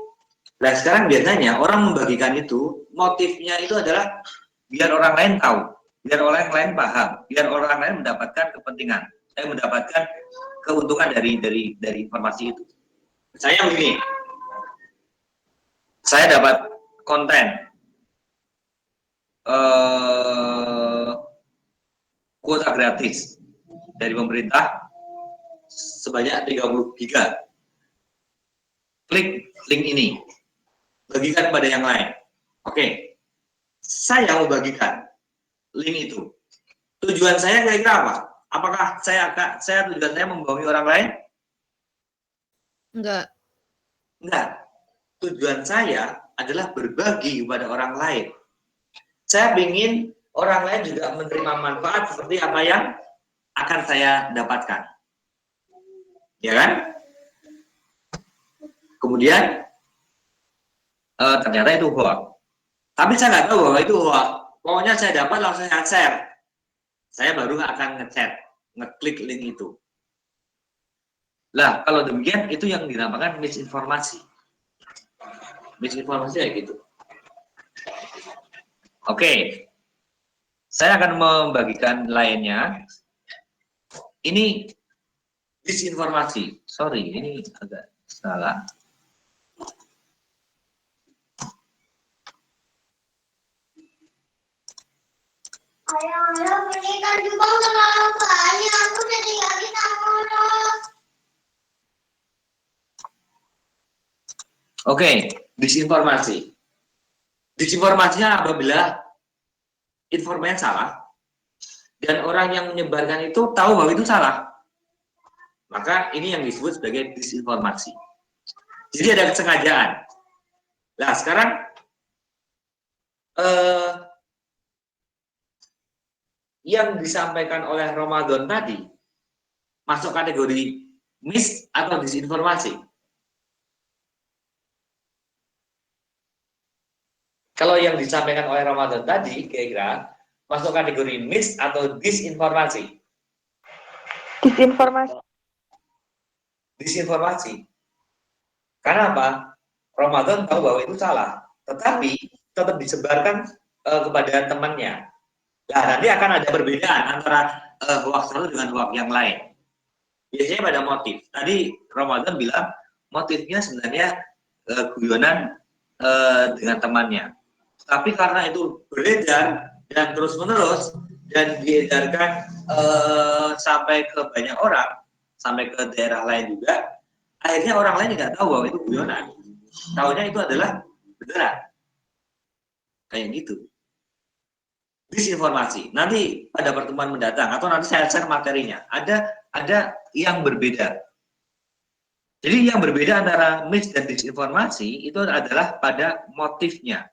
Nah sekarang biasanya orang membagikan itu, motifnya itu adalah biar orang lain tahu, biar orang lain paham, biar orang lain mendapatkan kepentingan, saya mendapatkan keuntungan dari informasi itu. Saya begini, saya dapat konten kuota gratis dari pemerintah sebanyak 30 giga. Klik link ini, bagikan pada yang lain. Oke, saya mau bagikan link itu. Tujuan saya kira-kira apa? Apakah saya tujuan saya membohongi orang lain? Enggak. Enggak. Tujuan saya adalah berbagi kepada orang lain. Saya ingin orang lain juga menerima manfaat seperti apa yang akan saya dapatkan. Ya kan? Kemudian ternyata itu hoax. Tapi saya nggak tahu bahwa itu hoax. Pokoknya saya dapat langsung saya share. Saya baru akan ngeklik link itu. Lah, kalau demikian itu yang dinamakan misinformasi. Misinformasi kayak gitu. Oke. Saya akan membagikan lainnya. Ini disinformasi. Sorry, ini agak salah. Ayah, belikan juga terlalu banyak. Aku jadi nggak bisa ngurus. Oke, disinformasi. Disinformasinya apabila informasinya salah dan orang yang menyebarkan itu tahu bahwa itu salah. Maka ini yang disebut sebagai disinformasi. Jadi ada kesengajaan. Nah, sekarang yang disampaikan oleh Ramadan tadi masuk kategori mis atau disinformasi? Kalau yang disampaikan oleh Ramadan tadi kira-kira masuk kategori mis atau disinformasi? Disinformasi. Disinformasi. Karena apa? Ramadan tahu bahwa itu salah, tetapi tetap disebarkan kepada temannya. Nah, nanti akan ada perbedaan antara hoax satu dengan hoax yang lain. Biasanya pada motif. Tadi Ramadan bilang motifnya sebenarnya guyonan dengan temannya. Tapi karena itu beredar dan terus-menerus dan diedarkan sampai ke banyak orang, sampai ke daerah lain juga, akhirnya orang lain tidak tahu bahwa itu guyonan. Tahunya itu adalah beneran. Kayak gitu. Disinformasi. Nanti pada pertemuan mendatang atau nanti saya share materinya. Ada yang berbeda. Jadi yang berbeda antara mis dan disinformasi itu adalah pada motifnya.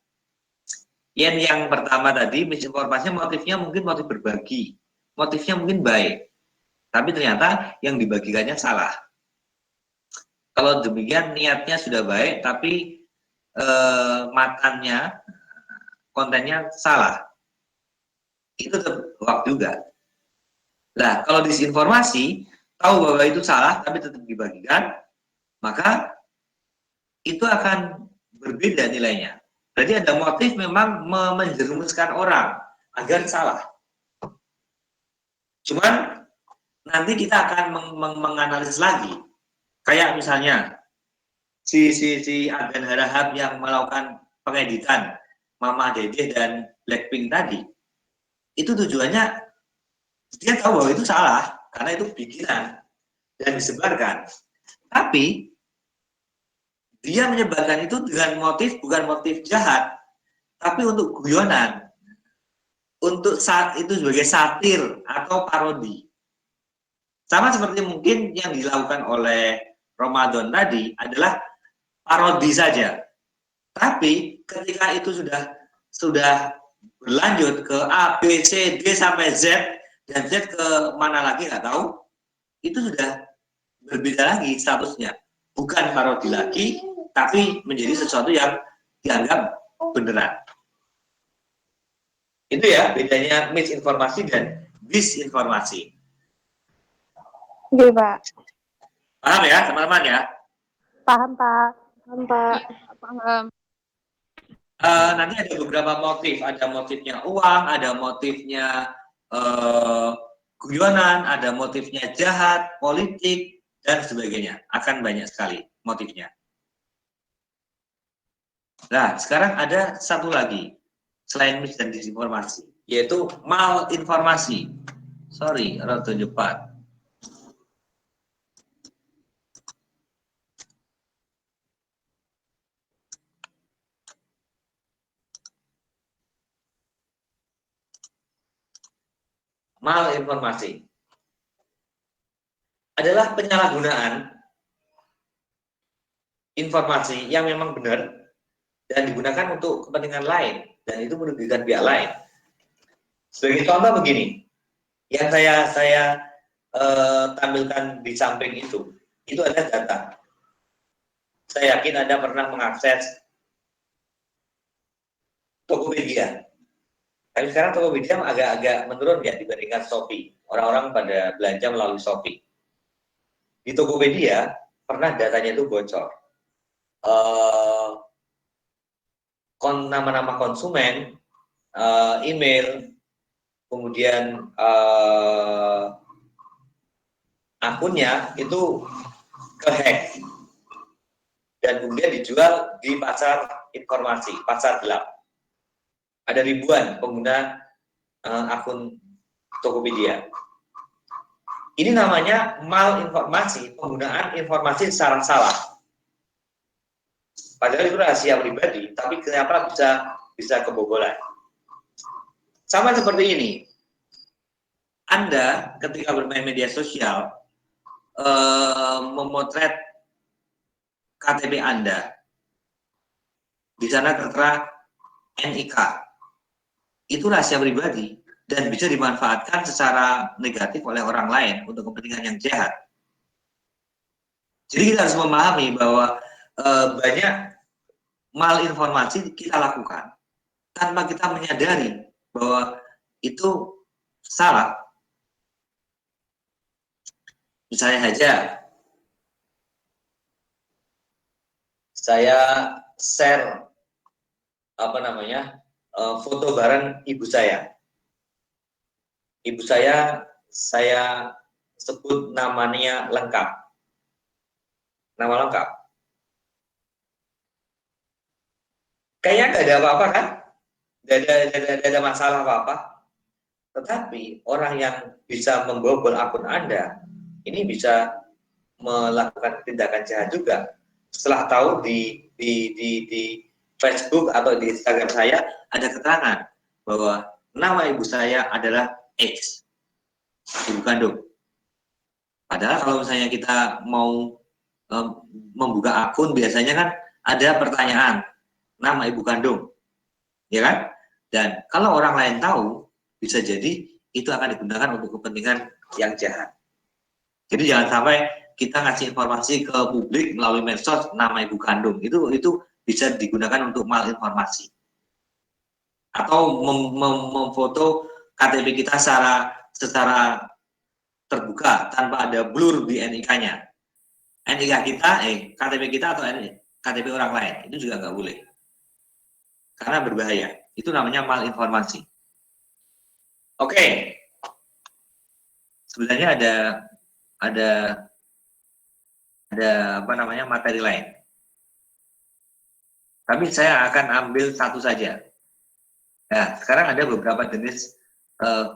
Yang pertama tadi misinformasinya motifnya mungkin motif berbagi, motifnya mungkin baik, tapi ternyata yang dibagikannya salah. Kalau demikian niatnya sudah baik, tapi matannya, kontennya salah, itu tetap hoax juga. Nah, kalau disinformasi tahu bahwa itu salah, tapi tetap dibagikan, maka itu akan berbeda nilainya. Berarti ada motif memang menjerumuskan orang agar salah. Cuman nanti kita akan menganalisis lagi. Kayak misalnya si Agan Harahap yang melakukan pengeditan Mama Dede dan Blackpink tadi. Itu tujuannya dia tahu bahwa itu salah karena itu bikinan dan disebarkan. Tapi dia menyebarkan itu dengan motif bukan motif jahat, tapi untuk guyonan, untuk saat itu sebagai satir atau parodi. Sama seperti mungkin yang dilakukan oleh Ramadan tadi adalah parodi saja. Tapi ketika itu sudah berlanjut ke A, B, C, D sampai Z dan Z ke mana lagi nggak tahu, itu sudah berbeda lagi statusnya. Bukan parodi lagi, tapi menjadi sesuatu yang dianggap beneran. Itu ya bedanya misinformasi dan disinformasi. Oke, Pak. Paham ya teman-teman ya? Paham, Pak. Paham, Pak. Paham. Nanti ada beberapa motif. Ada motifnya uang, ada motifnya guyonan, ada motifnya jahat, politik, dan sebagainya. Akan banyak sekali motifnya. Nah, sekarang ada satu lagi selain mis dan disinformasi, yaitu malinformasi. Sorry, rada cepat. malinformasi adalah penyalahgunaan informasi yang memang benar dan digunakan untuk kepentingan lain dan itu merugikan pihak lain. Sebagai contoh begini, yang saya tampilkan di samping itu adalah data. Saya yakin Anda pernah mengakses Tokopedia. Tapi sekarang Tokopedia agak menurun ya dibandingkan Shopee. Orang-orang pada belanja melalui Shopee. Di Tokopedia pernah datanya itu bocor. Nama-nama konsumen, email, kemudian akunnya itu kehack dan kemudian dijual di pasar informasi, pasar gelap. Ada ribuan pengguna akun Tokopedia. Ini namanya malinformasi, penggunaan informasi secara salah. Padahal itu rahasia pribadi, tapi kenapa bisa kebobolan? Sama seperti ini. Anda ketika bermain media sosial memotret KTP Anda. Di sana tertera NIK. Itu rahasia pribadi dan bisa dimanfaatkan secara negatif oleh orang lain untuk kepentingan yang jahat. Jadi kita harus memahami bahwa banyak malinformasi kita lakukan tanpa kita menyadari bahwa itu salah. Misalnya saja, saya share foto bareng ibu saya. Ibu saya sebut namanya lengkap. Nama lengkap. Kayaknya nggak ada apa-apa kan? Nggak ada masalah apa-apa. Tetapi orang yang bisa membobol akun Anda, ini bisa melakukan tindakan jahat juga. Setelah tahu di Facebook atau di Instagram saya ada keterangan bahwa nama ibu saya adalah X, ibu kandung. Padahal kalau misalnya kita mau membuka akun, biasanya kan ada pertanyaan nama ibu kandung, ya kan? Dan kalau orang lain tahu, bisa jadi itu akan digunakan untuk kepentingan yang jahat. Jadi jangan sampai kita ngasih informasi ke publik melalui medsos nama ibu kandung, itu bisa digunakan untuk malinformasi. Atau memfoto KTP kita secara terbuka tanpa ada blur di NIK-nya. NIK kita, KTP kita atau KTP orang lain, itu juga nggak boleh. Karena berbahaya. Itu namanya malinformasi. Oke. Sebenarnya ada materi lain. Tapi saya akan ambil satu saja. Nah, sekarang ada beberapa jenis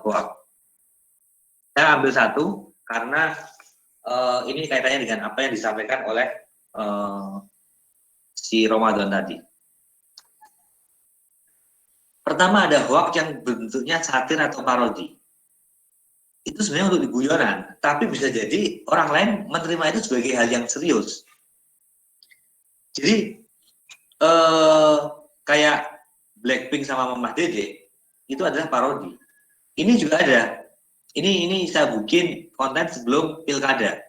hoax. Saya ambil satu karena ini kaitannya dengan apa yang disampaikan oleh si Ramadan tadi. Pertama ada hoax yang bentuknya satir atau parodi. Itu sebenarnya untuk guyonan, tapi bisa jadi orang lain menerima itu sebagai hal yang serius. Jadi kayak Blackpink sama Mama Dede itu adalah parodi. Ini juga ada. Ini saya bikin konten sebelum pilkada.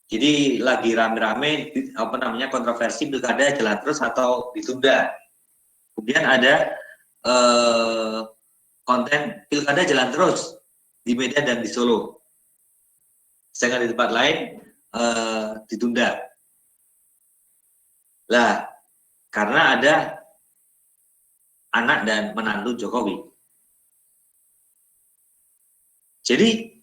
Jadi lagi rame-rame kontroversi pilkada jalan terus atau ditunda. Kemudian ada konten pilkada jalan terus di Medan dan di Solo. Sedangkan di tempat lain ditunda. Lah, karena ada anak dan menantu Jokowi. Jadi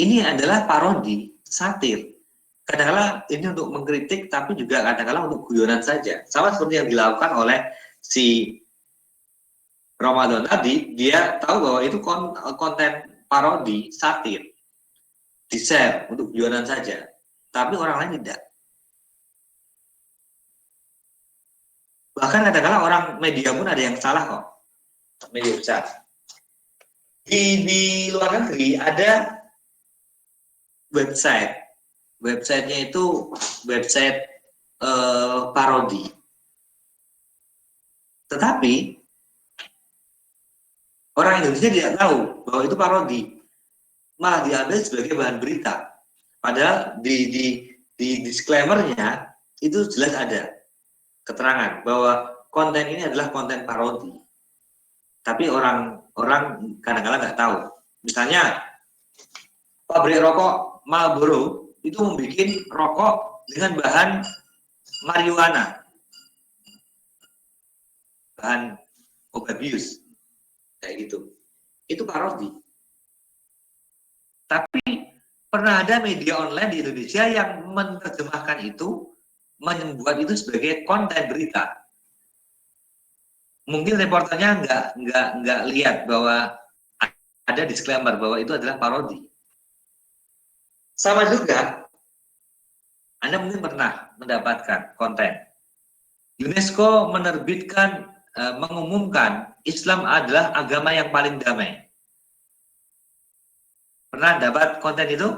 ini adalah parodi, satir. Kadang-kadang ini untuk mengkritik, tapi juga kadang-kadang untuk guyonan saja. Sama seperti yang dilakukan oleh si Ramadan tadi, dia tahu bahwa itu konten parodi, satir, di-share untuk guyonan saja. Tapi orang lain tidak. Bahkan kadang-kadang orang media pun ada yang salah kok. Media besar. Di luar negeri ada websitenya itu website parodi. Tetapi orang Indonesia tidak tahu bahwa itu parodi, malah diambil sebagai bahan berita. Padahal di disclaimer-nya itu jelas ada keterangan bahwa konten ini adalah konten parodi. Tapi orang kadang-kadang nggak tahu. Misalnya pabrik rokok Marlboro itu membuat rokok dengan bahan marijuana, bahan obat bius, kayak gitu. Itu parodi. Tapi pernah ada media online di Indonesia yang menerjemahkan itu, membuat itu sebagai konten berita. Mungkin reporternya nggak lihat bahwa ada disclaimer bahwa itu adalah parodi. Sama juga, Anda mungkin pernah mendapatkan konten. UNESCO menerbitkan, mengumumkan Islam adalah agama yang paling damai. Pernah dapat konten itu?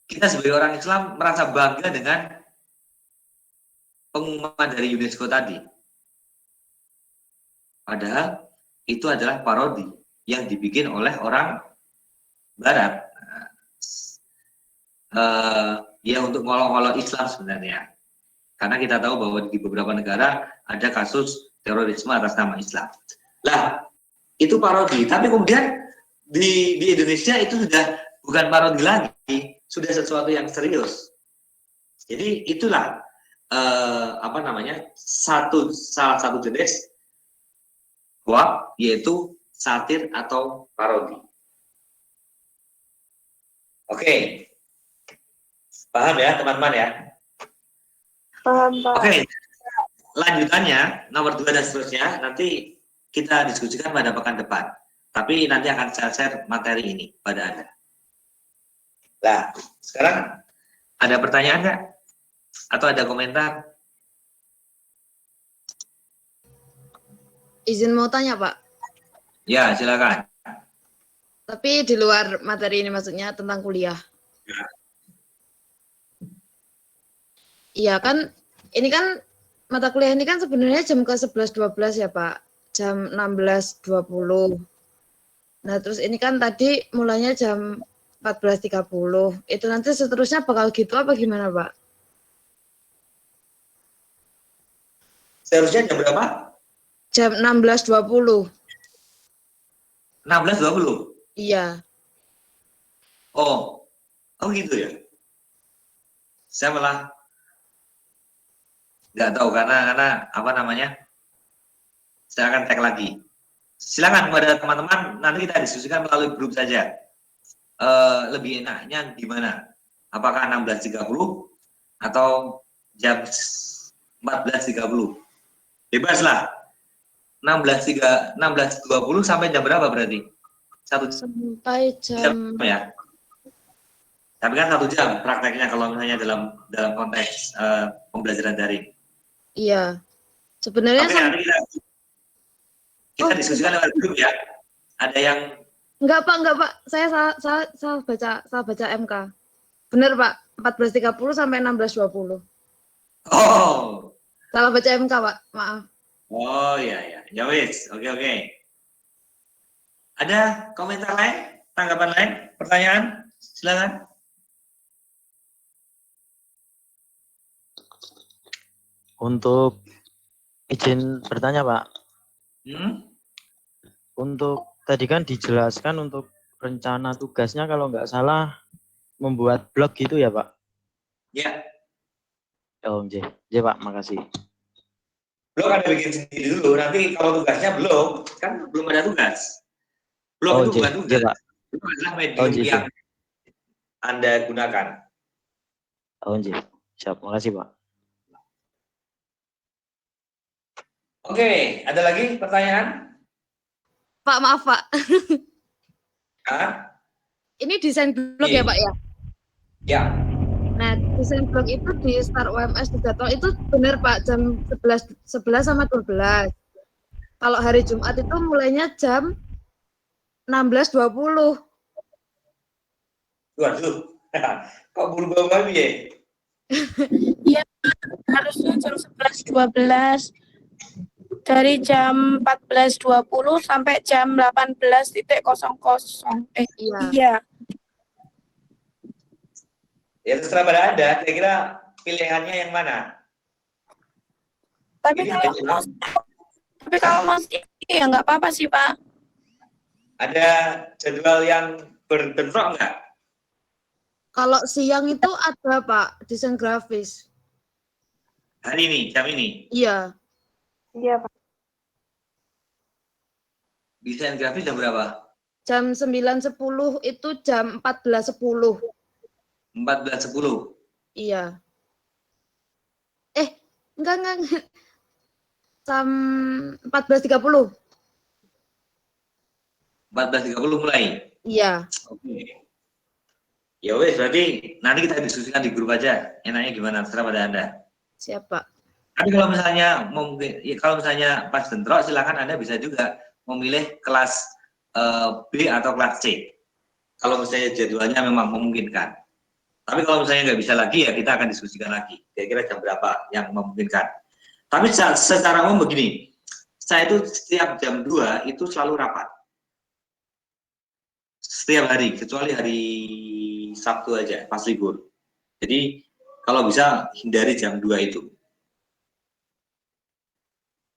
Kita sebagai orang Islam merasa bangga dengan pengumuman dari UNESCO tadi. Padahal itu adalah parodi yang dibikin oleh orang Barat. Ya untuk ngolok-ngolok Islam sebenarnya. Karena kita tahu bahwa di beberapa negara ada kasus terorisme atas nama Islam. Lah, itu parodi. Tapi kemudian di Indonesia itu sudah bukan parodi lagi, sudah sesuatu yang serius. Jadi itulah salah satu jenis hoax, yaitu satir atau parodi. Oke, paham ya teman-teman ya? Paham, Pak. Oke, lanjutannya nomor 2 dan seterusnya nanti kita diskusikan pada pekan depan. Tapi nanti akan saya share materi ini pada Anda. Nah, sekarang ada pertanyaan nggak? Atau ada komentar? Izin mau tanya, Pak. Ya, silakan. Tapi di luar materi ini, maksudnya tentang kuliah. Ya. Iya kan, ini kan mata kuliah ini kan sebenarnya jam ke 11.12 ya Pak, jam 16.20. Nah terus ini kan tadi mulanya jam 14.30. Itu nanti seterusnya bakal gitu apa gimana Pak? Seharusnya jam berapa? Jam 16.20. 16.20? Iya. Oh gitu ya. Saya malah nggak tahu karena apa namanya. Saya akan tag lagi. Silakan kepada teman-teman nanti kita diskusikan melalui grup saja. Lebih enaknya di mana? Apakah 16.30 atau jam 14.30? Bebas lah. 16.20 sampai jam berapa berarti? Sampai jam ya. Tapi kan 1 jam prakteknya kalau misalnya dalam konteks pembelajaran daring. Iya. Sebenarnya Oke, nanti kita diskusikan lewat grup ya. Ada yang enggak Pak. Saya salah baca MK. Benar Pak, 14.30 sampai 16.20. Oh. Salah baca MK Pak, maaf. Oh ya. Ya wis. Oke. Ada komentar lain? Tanggapan lain? Pertanyaan? Silakan. Untuk izin bertanya Pak. Untuk tadi kan dijelaskan untuk rencana tugasnya kalau nggak salah membuat blog gitu ya Pak? Ya. Oh Pak, makasih. Blog ada bikin sendiri dulu. Nanti kalau tugasnya belum, kan belum ada tugas. Blog itu bukan tugas. Pak. Itu adalah medium yang Anda gunakan. Oh siap, makasih Pak. Oke, ada lagi pertanyaan? Pak, maaf Pak. Hah? Ini desain blog ya Pak ya? Ya. Nah, desain blog itu di Start UMS di Jadwal itu benar Pak, jam 11 sama 12. Kalau hari Jumat itu mulainya jam 16.20. Waduh, kok berubah banget ya? Iya, harusnya jam 11.12. Dari jam 14.20 sampai jam 18.00. Iya. Ya terserah pada Anda, kira-kira pilihannya yang mana? Tapi kalau masih ya nggak apa-apa sih, Pak. Ada jadwal yang berbentrok nggak? Kalau siang itu ada, Pak, desain grafis. Hari ini, jam ini? Iya. Iya, Pak. Desain grafis jam berapa? Jam 9.10 itu jam 14.10. 14.10. Iya. Enggak. Jam 14.30. 14.30 mulai? Iya. Oke. Ya wes, berarti nanti kita diskusikan di grup aja. Enaknya gimana? Terserah pada Anda. Siapa? Tapi kalau misalnya pas bentrok, silakan Anda bisa juga memilih kelas B atau kelas C. Kalau misalnya jadwalnya memang memungkinkan. Tapi kalau misalnya nggak bisa lagi, ya kita akan diskusikan lagi. Kira-kira jam berapa yang memungkinkan. Tapi secara umum begini, saya itu setiap jam 2 itu selalu rapat. Setiap hari, kecuali hari Sabtu aja, pas libur. Jadi kalau bisa hindari jam 2 itu.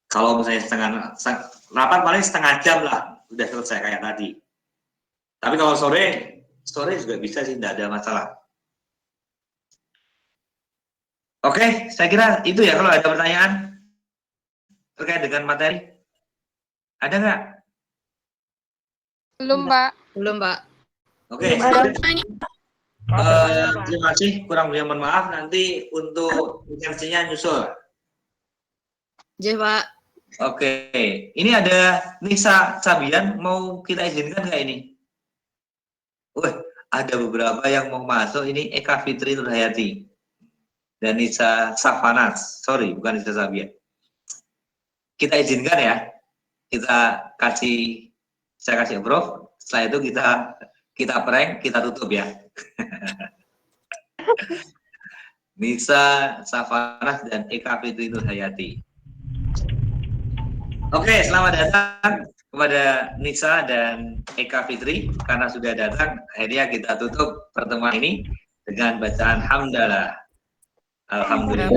Kalau misalnya rapat paling setengah jam lah, udah selesai kayak tadi. Tapi kalau sore juga bisa sih, tidak ada masalah. Oke, saya kira itu ya. Kalau ada pertanyaan terkait dengan materi, ada nggak? Belum, Pak. Belum, Pak. Oke. Terima kasih. Kurang lebih mohon maaf. Nanti untuk intensinya nyusul. Iya, Pak. Oke. Ini ada Nisa Sabian. Mau kita izinkan nggak ini? Wah, ada beberapa yang mau masuk. Ini Eka Fitri Nurhayati dan Nisa Safanas. Sorry, bukan Nisa Sabian. Kita izinkan ya. Saya kasih approve. Setelah itu kita prank, kita tutup ya. Nisa Safanas dan Eka Fitri Nurhayati. Oke, selamat datang kepada Nisa dan Eka Fitri. Karena sudah datang, akhirnya kita tutup pertemuan ini dengan bacaan hamdalah. Alhamdulillah.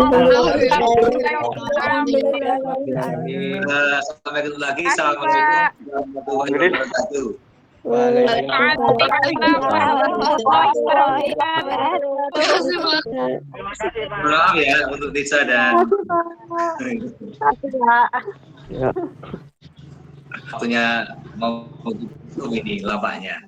Sampai ketemu lagi. Assalamualaikum warahmatullahi wabarakatuh. Maaf ya untuk Nisa dan waktunya mau ini lapaknya.